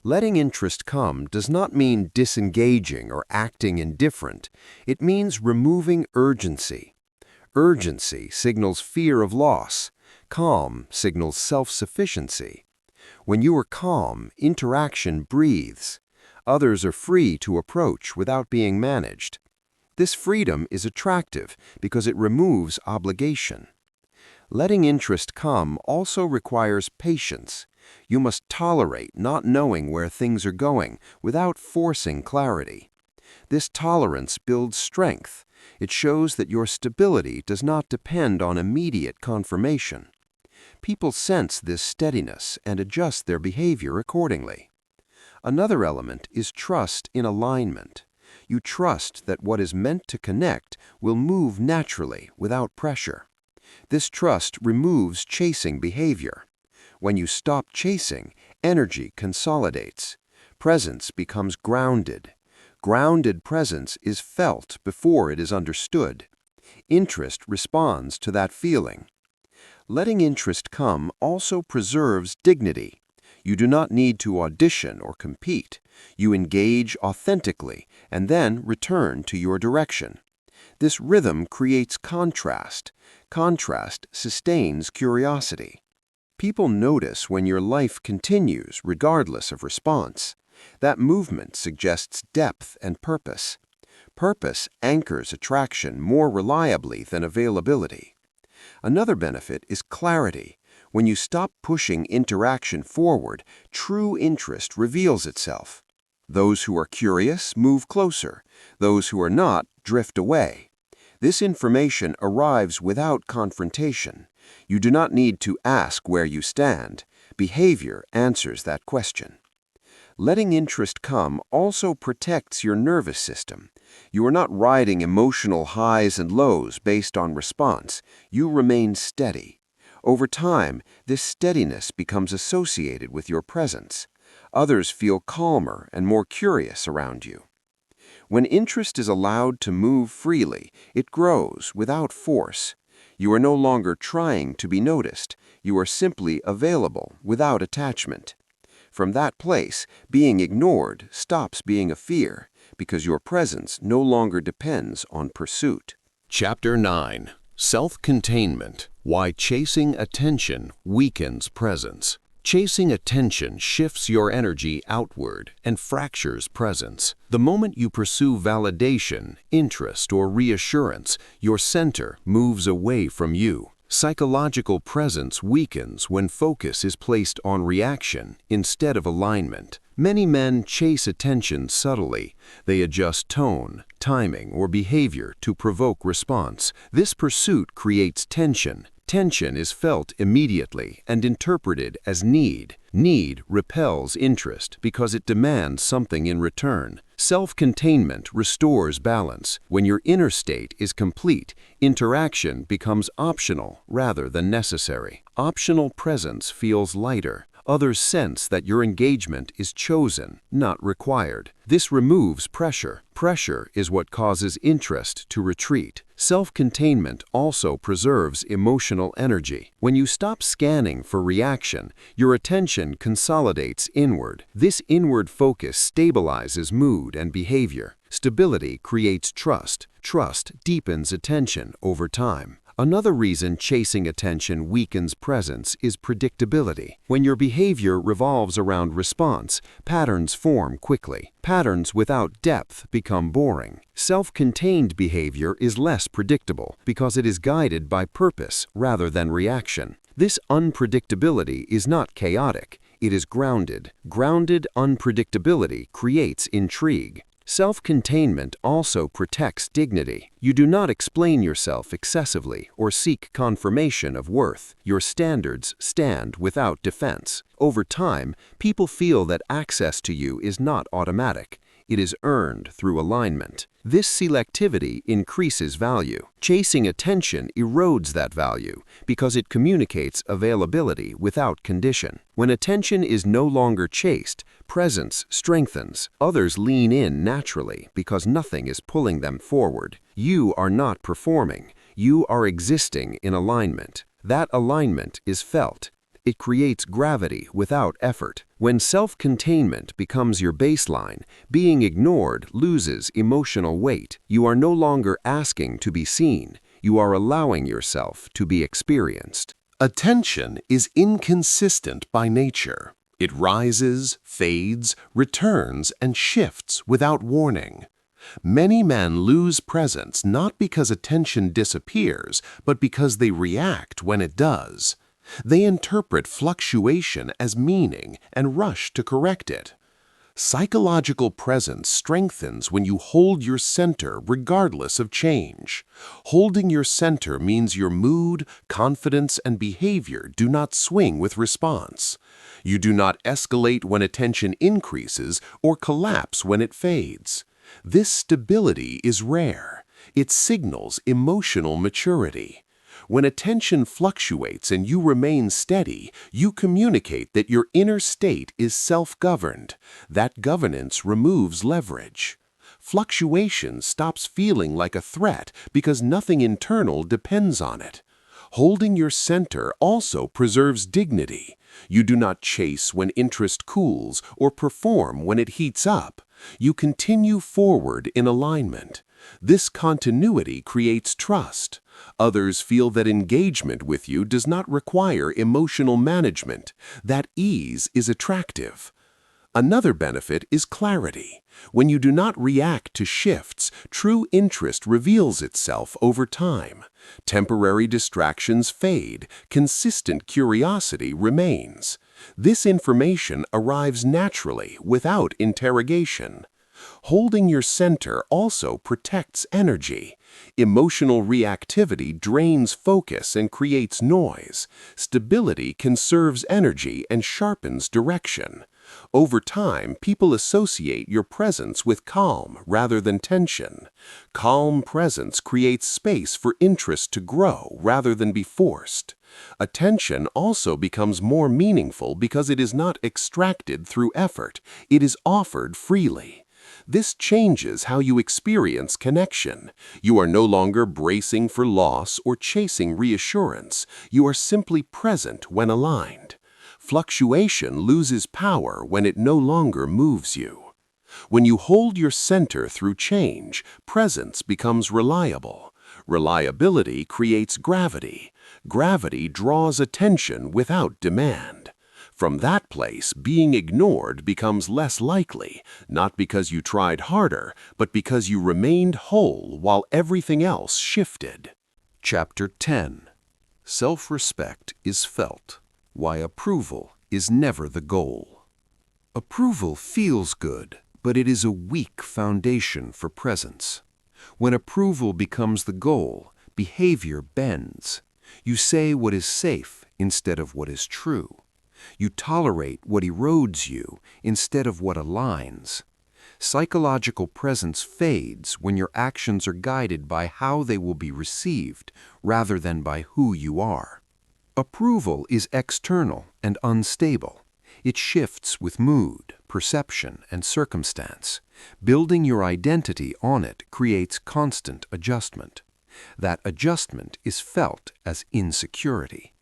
Letting interest come does not mean disengaging or acting indifferent. It means removing urgency. Urgency signals fear of loss. Calm signals self-sufficiency. When you are calm, interaction breathes. Others are free to approach without being managed. This freedom is attractive because it removes obligation. Letting interest come also requires patience. You must tolerate not knowing where things are going without forcing clarity. This tolerance builds strength. It shows that your stability does not depend on immediate confirmation. People sense this steadiness and adjust their behavior accordingly. Another element is trust in alignment. You trust that what is meant to connect will move naturally without pressure. This trust removes chasing behavior. When you stop chasing, energy consolidates. Presence becomes grounded. Grounded presence is felt before it is understood. Interest responds to that feeling. Letting interest come also preserves dignity. You do not need to audition or compete. You engage authentically and then return to your direction. This rhythm creates contrast. Contrast sustains curiosity. People notice when your life continues regardless of response. That movement suggests depth and purpose. Purpose anchors attraction more reliably than availability. Another benefit is clarity. When you stop pushing interaction forward, true interest reveals itself. Those who are curious move closer. Those who are not drift away. This information arrives without confrontation. You do not need to ask where you stand. Behavior answers that question. Letting interest come also protects your nervous system. You are not riding emotional highs and lows based on response. You remain steady. Over time, this steadiness becomes associated with your presence. Others feel calmer and more curious around you. When interest is allowed to move freely, it grows without force. You are no longer trying to be noticed. You are simply available without attachment. From that place, being ignored stops being a fear because your presence no longer depends on pursuit. Chapter 9. Self-Containment. Why Chasing Attention Weakens Presence. Chasing attention shifts your energy outward and fractures presence. The moment you pursue validation, interest, or reassurance, your center moves away from you. Psychological presence weakens when focus is placed on reaction instead of alignment. Many men chase attention subtly. They adjust tone, timing, or behavior to provoke response. This pursuit creates tension. Tension is felt immediately and interpreted as need. Need repels interest because it demands something in return. Self-containment restores balance. When your inner state is complete, interaction becomes optional rather than necessary. Optional presence feels lighter. Others sense that your engagement is chosen, not required. This removes pressure. Pressure is what causes interest to retreat. Self-containment also preserves emotional energy. When you stop scanning for reaction, your attention consolidates inward. This inward focus stabilizes mood and behavior. Stability creates trust. Trust deepens attention over time. Another reason chasing attention weakens presence is predictability. When your behavior revolves around response, patterns form quickly. Patterns without depth become boring. Self-contained behavior is less predictable because it is guided by purpose rather than reaction. This unpredictability is not chaotic. It is grounded. Grounded unpredictability creates intrigue. Self-containment also protects dignity. You do not explain yourself excessively or seek confirmation of worth. Your standards stand without defense. Over time, people feel that access to you is not automatic. It is earned through alignment. This selectivity increases value. Chasing attention erodes that value because it communicates availability without condition. When attention is no longer chased, presence strengthens. Others lean in naturally because nothing is pulling them forward. You are not performing. You are existing in alignment. That alignment is felt. It creates gravity without effort. When self-containment becomes your baseline, being ignored loses emotional weight. You are no longer asking to be seen. You are allowing yourself to be experienced. Attention is inconsistent by nature. It rises, fades, returns, and shifts without warning. Many men lose presence not because attention disappears, but because they react when it does. They interpret fluctuation as meaning and rush to correct it. Psychological presence strengthens when you hold your center regardless of change. Holding your center means your mood, confidence, and behavior do not swing with response. You do not escalate when attention increases or collapse when it fades. This stability is rare. It signals emotional maturity. When attention fluctuates and you remain steady, you communicate that your inner state is self-governed. That governance removes leverage. Fluctuation stops feeling like a threat because nothing internal depends on it. Holding your center also preserves dignity. You do not chase when interest cools or perform when it heats up. You continue forward in alignment. This continuity creates trust. Others feel that engagement with you does not require emotional management. That ease is attractive. Another benefit is clarity. When you do not react to shifts, true interest reveals itself over time. Temporary distractions fade. Consistent curiosity remains. This information arrives naturally without interrogation. Holding your center also protects energy. Emotional reactivity drains focus and creates noise. Stability conserves energy and sharpens direction. Over time, people associate your presence with calm rather than tension. Calm presence creates space for interest to grow rather than be forced. Attention also becomes more meaningful because it is not extracted through effort. It is offered freely. This changes how you experience connection. You are no longer bracing for loss or chasing reassurance. You are simply present when aligned. Fluctuation loses power when it no longer moves you. When you hold your center through change, presence becomes reliable. Reliability creates gravity. Gravity draws attention without demand. From that place, being ignored becomes less likely, not because you tried harder, but because you remained whole while everything else shifted. Chapter 10. Self-respect is felt. Why approval is never the goal. Approval feels good, but it is a weak foundation for presence. When approval becomes the goal, behavior bends. You say what is safe instead of what is true. You tolerate what erodes you instead of what aligns. Psychological presence fades when your actions are guided by how they will be received rather than by who you are. Approval is external and unstable. It shifts with mood, perception, and circumstance. Building your identity on it creates constant adjustment. That adjustment is felt as insecurity.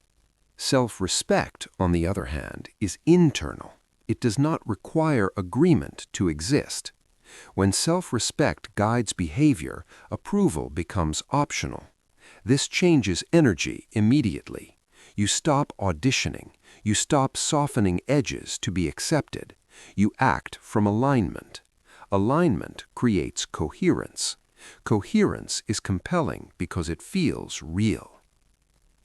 Self-respect, on the other hand, is internal. It does not require agreement to exist. When self-respect guides behavior, approval becomes optional. This changes energy immediately. You stop auditioning. You stop softening edges to be accepted. You act from alignment. Alignment creates coherence. Coherence is compelling because it feels real.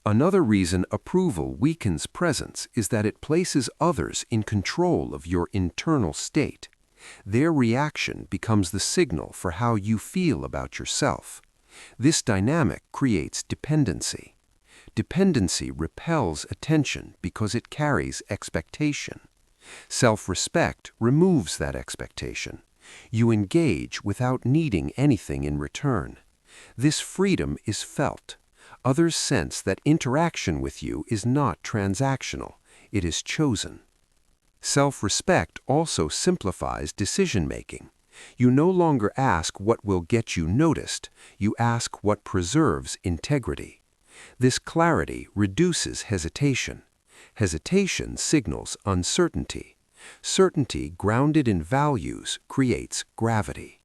Another reason approval weakens presence is that it places others in control of your internal state. Their reaction becomes the signal for how you feel about yourself. This dynamic creates dependency. Dependency repels attention because it carries expectation. Self-respect removes that expectation. You engage without needing anything in return. This freedom is felt. Others sense that interaction with you is not transactional. It is chosen. Self-respect also simplifies decision-making. You no longer ask what will get you noticed. You ask what preserves integrity. This clarity reduces hesitation. Hesitation signals uncertainty. Certainty grounded in values creates gravity.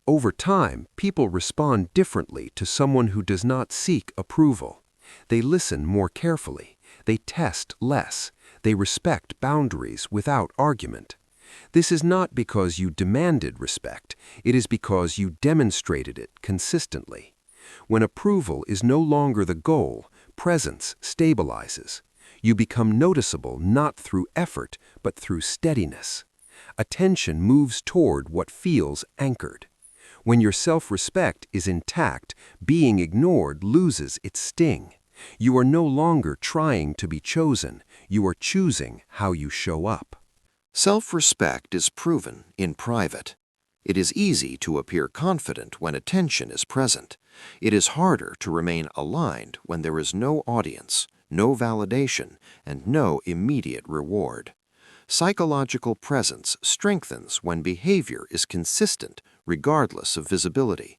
Over time, people respond differently to someone who does not seek approval. They listen more carefully. They test less. They respect boundaries without argument. This is not because you demanded respect. It is because you demonstrated it consistently. When approval is no longer the goal, presence stabilizes. You become noticeable not through effort, but through steadiness. Attention moves toward what feels anchored. When your self-respect is intact, being ignored loses its sting. You are no longer trying to be chosen. You are choosing how you show up. Self-respect is proven in private. It is easy to appear confident when attention is present. It is harder to remain aligned when there is no audience, no validation, and no immediate reward. Psychological presence strengthens when behavior is consistent regardless of visibility.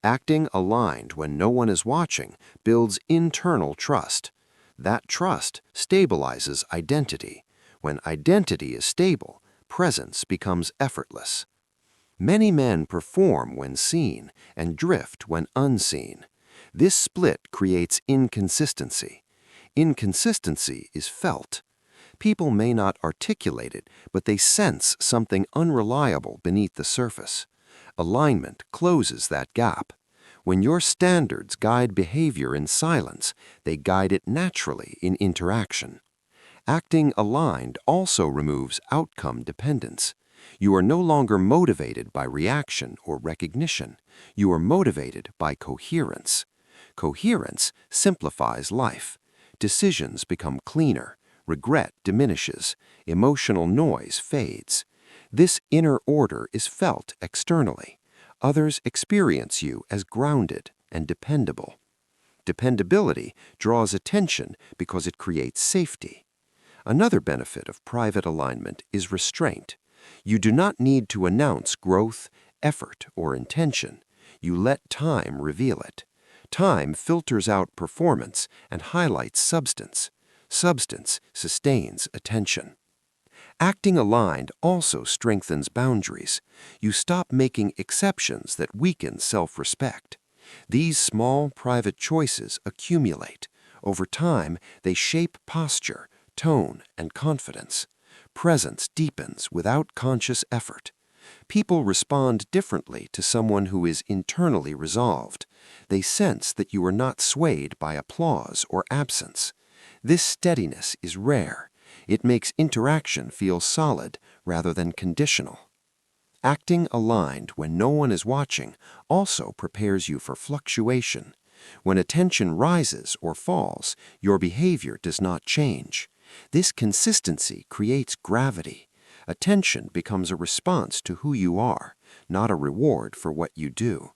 Acting aligned when no one is watching builds internal trust. That trust stabilizes identity. When identity is stable, presence becomes effortless. Many men perform when seen and drift when unseen. This split creates inconsistency. Inconsistency is felt. People may not articulate it, but they sense something unreliable beneath the surface. Alignment closes that gap. When your standards guide behavior in silence, they guide it naturally in interaction. Acting aligned also removes outcome dependence. You are no longer motivated by reaction or recognition. You are motivated by coherence. Coherence simplifies life. Decisions become cleaner. Regret diminishes. Emotional noise fades. This inner order is felt externally. Others experience you as grounded and dependable. Dependability draws attention because it creates safety. Another benefit of private alignment is restraint. You do not need to announce growth, effort, or intention. You let time reveal it. Time filters out performance and highlights substance. Substance sustains attention. Acting aligned also strengthens boundaries. You stop making exceptions that weaken self-respect. These small private choices accumulate. Over time, they shape posture, tone, and confidence. Presence deepens without conscious effort. People respond differently to someone who is internally resolved. They sense that you are not swayed by applause or absence. This steadiness is rare. It makes interaction feel solid rather than conditional. Acting aligned when no one is watching also prepares you for fluctuation. When attention rises or falls, your behavior does not change. This consistency creates gravity. Attention becomes a response to who you are, not a reward for what you do.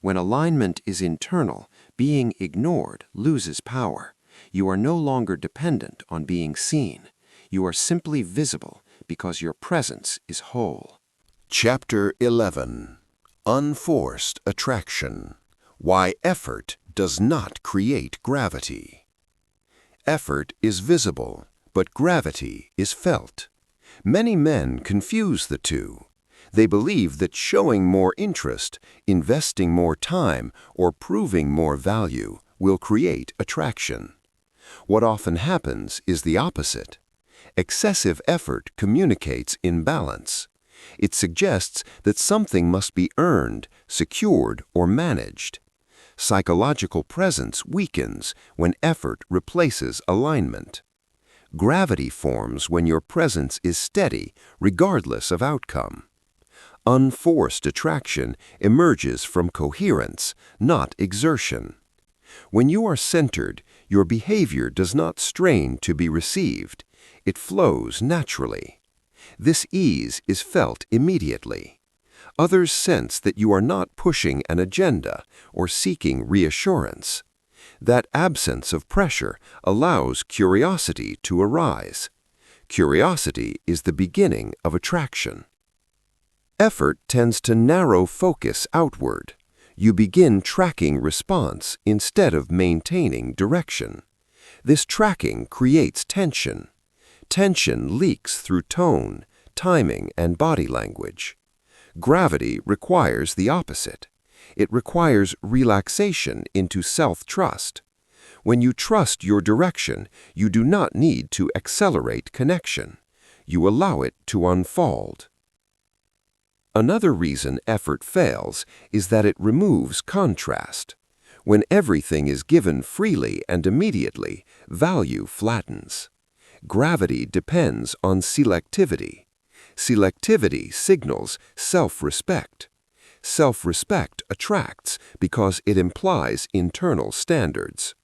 When alignment is internal, being ignored loses power. You are no longer dependent on being seen. You are simply visible because your presence is whole. Chapter 11. Unforced Attraction. Why Effort Does Not Create Gravity. Effort is visible, but gravity is felt. Many men confuse the two. They believe that showing more interest, investing more time, or proving more value will create attraction. What often happens is the opposite. Excessive effort communicates imbalance. It suggests that something must be earned, secured, or managed. Psychological presence weakens when effort replaces alignment. Gravity forms when your presence is steady, regardless of outcome. Unforced attraction emerges from coherence, not exertion. When you are centered, your behavior does not strain to be received. It flows naturally. This ease is felt immediately. Others sense that you are not pushing an agenda or seeking reassurance. That absence of pressure allows curiosity to arise. Curiosity is the beginning of attraction. Effort tends to narrow focus outward. You begin tracking response instead of maintaining direction. This tracking creates tension. Tension leaks through tone, timing, and body language. Gravity requires the opposite. It requires relaxation into self-trust. When you trust your direction, you do not need to accelerate connection. You allow it to unfold. Another reason effort fails is that it removes contrast. When everything is given freely and immediately, value flattens. Gravity depends on selectivity. Selectivity signals self-respect. Self-respect attracts because it implies internal standards.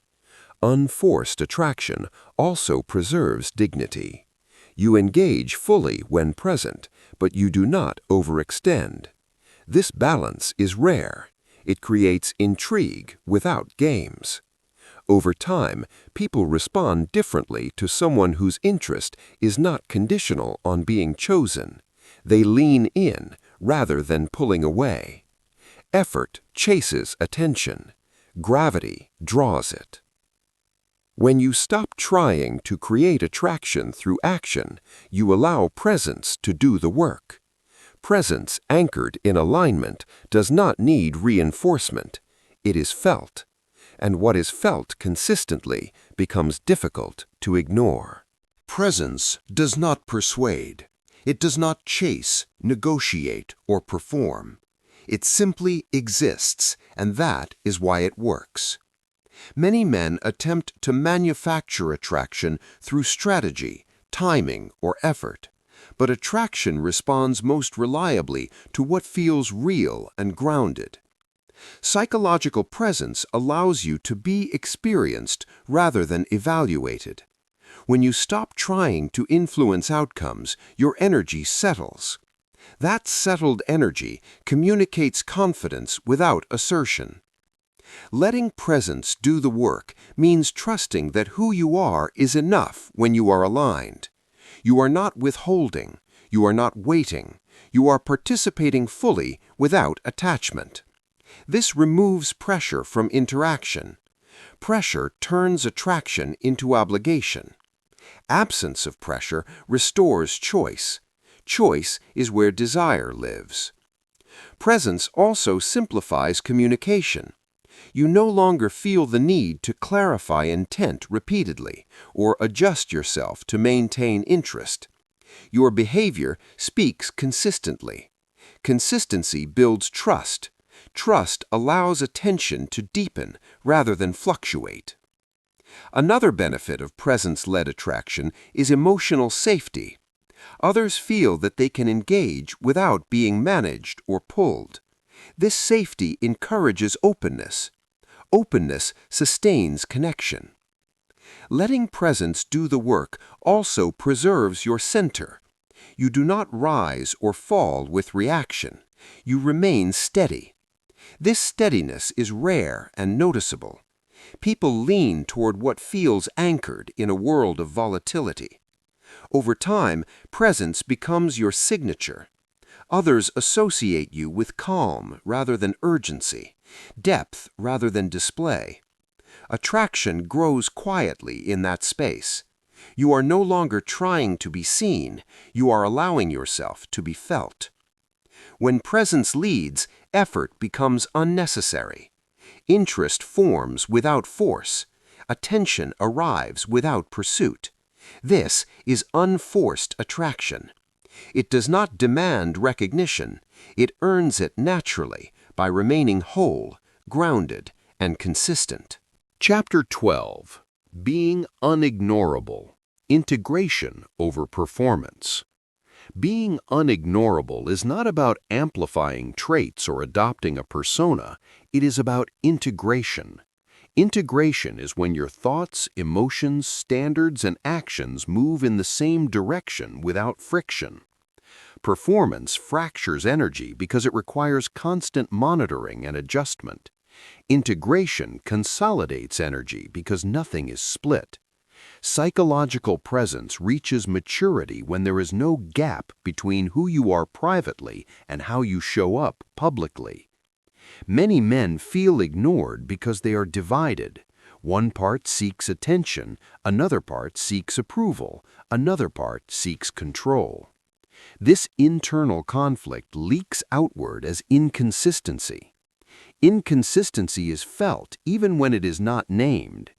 Unforced attraction also preserves dignity. You engage fully when present, but you do not overextend. This balance is rare. It creates intrigue without games. Over time, people respond differently to someone whose interest is not conditional on being chosen. They lean in rather than pulling away. Effort chases attention. Gravity draws it. When you stop trying to create attraction through action, you allow presence to do the work. Presence anchored in alignment does not need reinforcement. It is felt. And what is felt consistently becomes difficult to ignore. Presence does not persuade. It does not chase, negotiate, or perform. It simply exists, and that is why it works. Many men attempt to manufacture attraction through strategy, timing, or effort, but attraction responds most reliably to what feels real and grounded. Psychological presence allows you to be experienced rather than evaluated. When you stop trying to influence outcomes, your energy settles. That settled energy communicates confidence without assertion. Letting presence do the work means trusting that who you are is enough when you are aligned. You are not withholding. You are not waiting. You are participating fully without attachment. This removes pressure from interaction. Pressure turns attraction into obligation. Absence of pressure restores choice. Choice is where desire lives. Presence also simplifies communication. You no longer feel the need to clarify intent repeatedly or adjust yourself to maintain interest. Your behavior speaks consistently. Consistency builds trust. Trust allows attention to deepen rather than fluctuate. Another benefit of presence-led attraction is emotional safety. Others feel that they can engage without being managed or pulled. This safety encourages openness. Openness sustains connection. Letting presence do the work also preserves your center. You do not rise or fall with reaction. You remain steady. This steadiness is rare and noticeable. People lean toward what feels anchored in a world of volatility. Over time, presence becomes your signature. Others associate you with calm rather than urgency, depth rather than display. Attraction grows quietly in that space. You are no longer trying to be seen, you are allowing yourself to be felt. When presence leads, effort becomes unnecessary. Interest forms without force. Attention arrives without pursuit. This is unforced attraction. It does not demand recognition. It earns it naturally by remaining whole, grounded, and consistent. Chapter 12. Being Unignorable. Integration over Performance. Being unignorable is not about amplifying traits or adopting a persona. It is about integration. Integration is when your thoughts, emotions, standards, and actions move in the same direction without friction. Performance fractures energy because it requires constant monitoring and adjustment. Integration consolidates energy because nothing is split. Psychological presence reaches maturity when there is no gap between who you are privately and how you show up publicly. Many men feel ignored because they are divided. One part seeks attention, another part seeks approval, another part seeks control. This internal conflict leaks outward as inconsistency. Inconsistency is felt even when it is not named.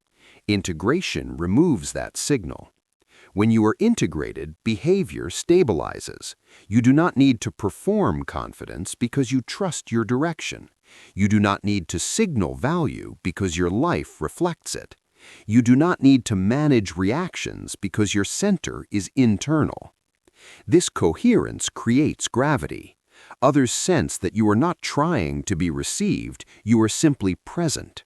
Integration removes that signal. When you are integrated, behavior stabilizes. You do not need to perform confidence because you trust your direction. You do not need to signal value because your life reflects it. You do not need to manage reactions because your center is internal. This coherence creates gravity. Others sense that you are not trying to be received, you are simply present.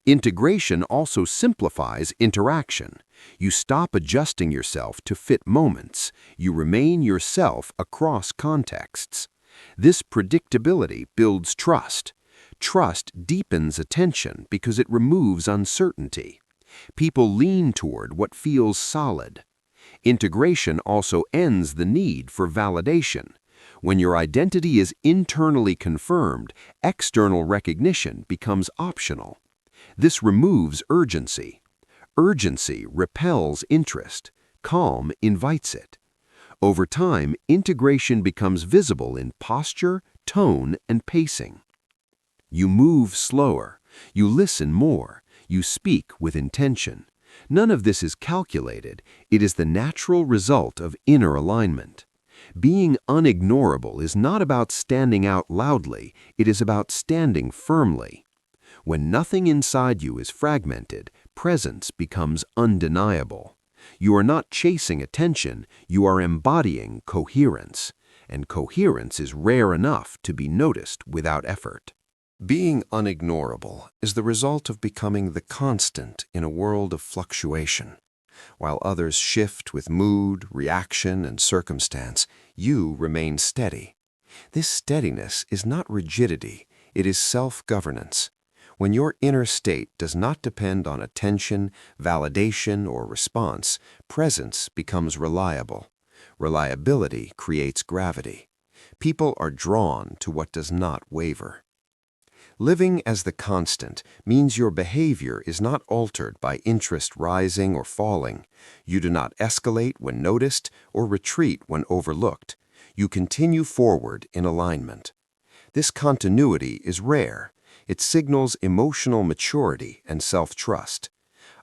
Integration also simplifies interaction. You stop adjusting yourself to fit moments. You remain yourself across contexts. This predictability builds trust. Trust deepens attention because it removes uncertainty. People lean toward what feels solid. Integration also ends the need for validation. When your identity is internally confirmed, external recognition becomes optional. This removes urgency. Urgency repels interest. Calm invites it. Over time, integration becomes visible in posture, tone, and pacing. You move slower. You listen more. You speak with intention. None of this is calculated. It is the natural result of inner alignment. Being unignorable is not about standing out loudly. It is about standing firmly. When nothing inside you is fragmented, presence becomes undeniable. You are not chasing attention, you are embodying coherence. And coherence is rare enough to be noticed without effort. Being unignorable is the result of becoming the constant in a world of fluctuation. While others shift with mood, reaction, and circumstance, you remain steady. This steadiness is not rigidity, it is self-governance. When your inner state does not depend on attention, validation, or response, presence becomes reliable. Reliability creates gravity. People are drawn to what does not waver. Living as the constant means your behavior is not altered by interest rising or falling. You do not escalate when noticed or retreat when overlooked. You continue forward in alignment. This continuity is rare. It signals emotional maturity and self-trust.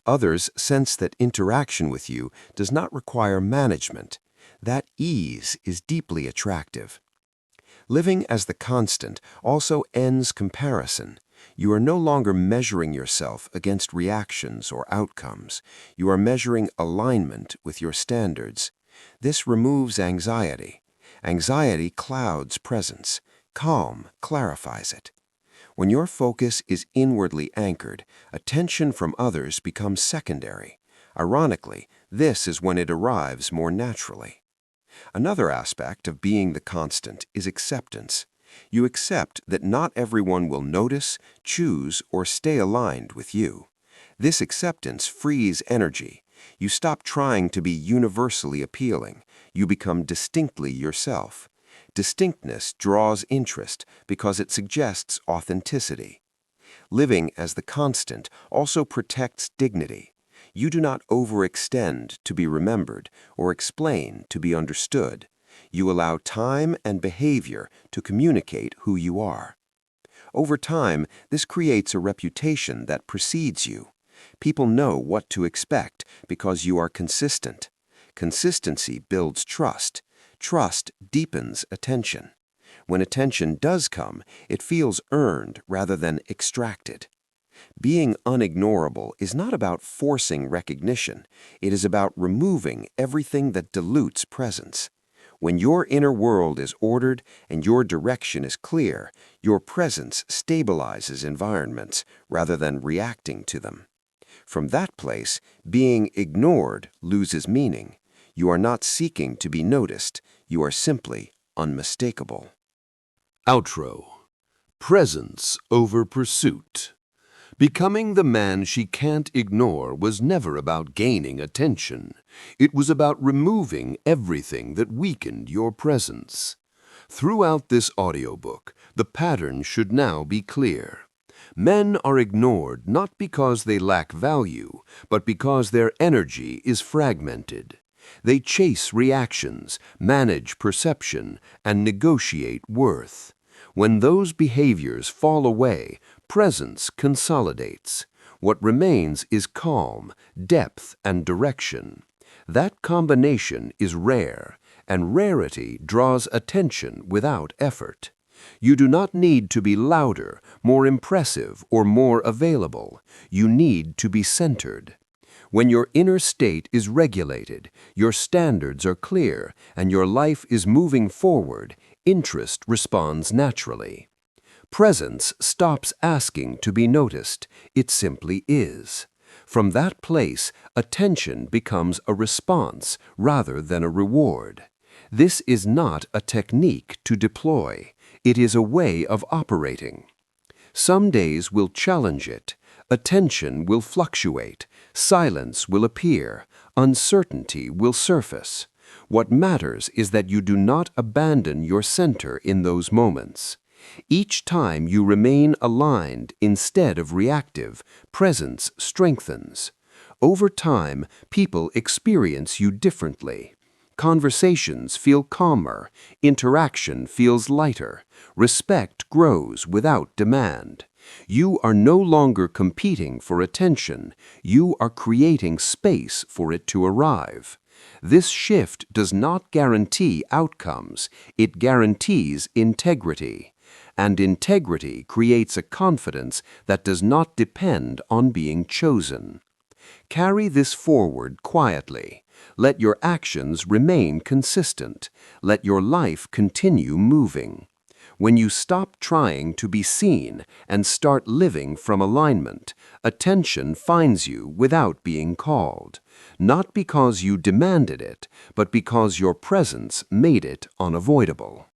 Others sense that interaction with you does not require management. That ease is deeply attractive. Living as the constant also ends comparison. You are no longer measuring yourself against reactions or outcomes. You are measuring alignment with your standards. This removes anxiety. Anxiety clouds presence. Calm clarifies it. When your focus is inwardly anchored, attention from others becomes secondary. Ironically, this is when it arrives more naturally. Another aspect of being the constant is acceptance. You accept that not everyone will notice, choose, or stay aligned with you. This acceptance frees energy. You stop trying to be universally appealing. You become distinctly yourself. Distinctness draws interest because it suggests authenticity. Living as the constant also protects dignity. You do not overextend to be remembered or explain to be understood. You allow time and behavior to communicate who you are. Over time, this creates a reputation that precedes you. People know what to expect because you are consistent. Consistency builds trust. Trust deepens attention. When attention does come, it feels earned rather than extracted. Being unignorable is not about forcing recognition. It is about removing everything that dilutes presence. When your inner world is ordered and your direction is clear, your presence stabilizes environments rather than reacting to them. From that place, being ignored loses meaning. You are not seeking to be noticed. You are simply unmistakable. Outro. Presence over pursuit. Becoming the man she can't ignore was never about gaining attention. It was about removing everything that weakened your presence. Throughout this audiobook, the pattern should now be clear. Men are ignored not because they lack value, but because their energy is fragmented. They chase reactions, manage perception, and negotiate worth. When those behaviors fall away, presence consolidates. What remains is calm, depth, and direction. That combination is rare, and rarity draws attention without effort. You do not need to be louder, more impressive, or more available. You need to be centered. When your inner state is regulated, your standards are clear, and your life is moving forward, interest responds naturally. Presence stops asking to be noticed. It simply is. From that place, attention becomes a response rather than a reward. This is not a technique to deploy. It is a way of operating. Some days will challenge it. Attention will fluctuate. Silence will appear. Uncertainty will surface. What matters is that you do not abandon your center in those moments. Each time you remain aligned instead of reactive, presence strengthens. Over time, people experience you differently. Conversations feel calmer, interaction feels lighter, respect grows without demand. You are no longer competing for attention, you are creating space for it to arrive. This shift does not guarantee outcomes, it guarantees integrity. And integrity creates a confidence that does not depend on being chosen. Carry this forward quietly. Let your actions remain consistent. Let your life continue moving. When you stop trying to be seen and start living from alignment, attention finds you without being called, not because you demanded it, but because your presence made it unavoidable.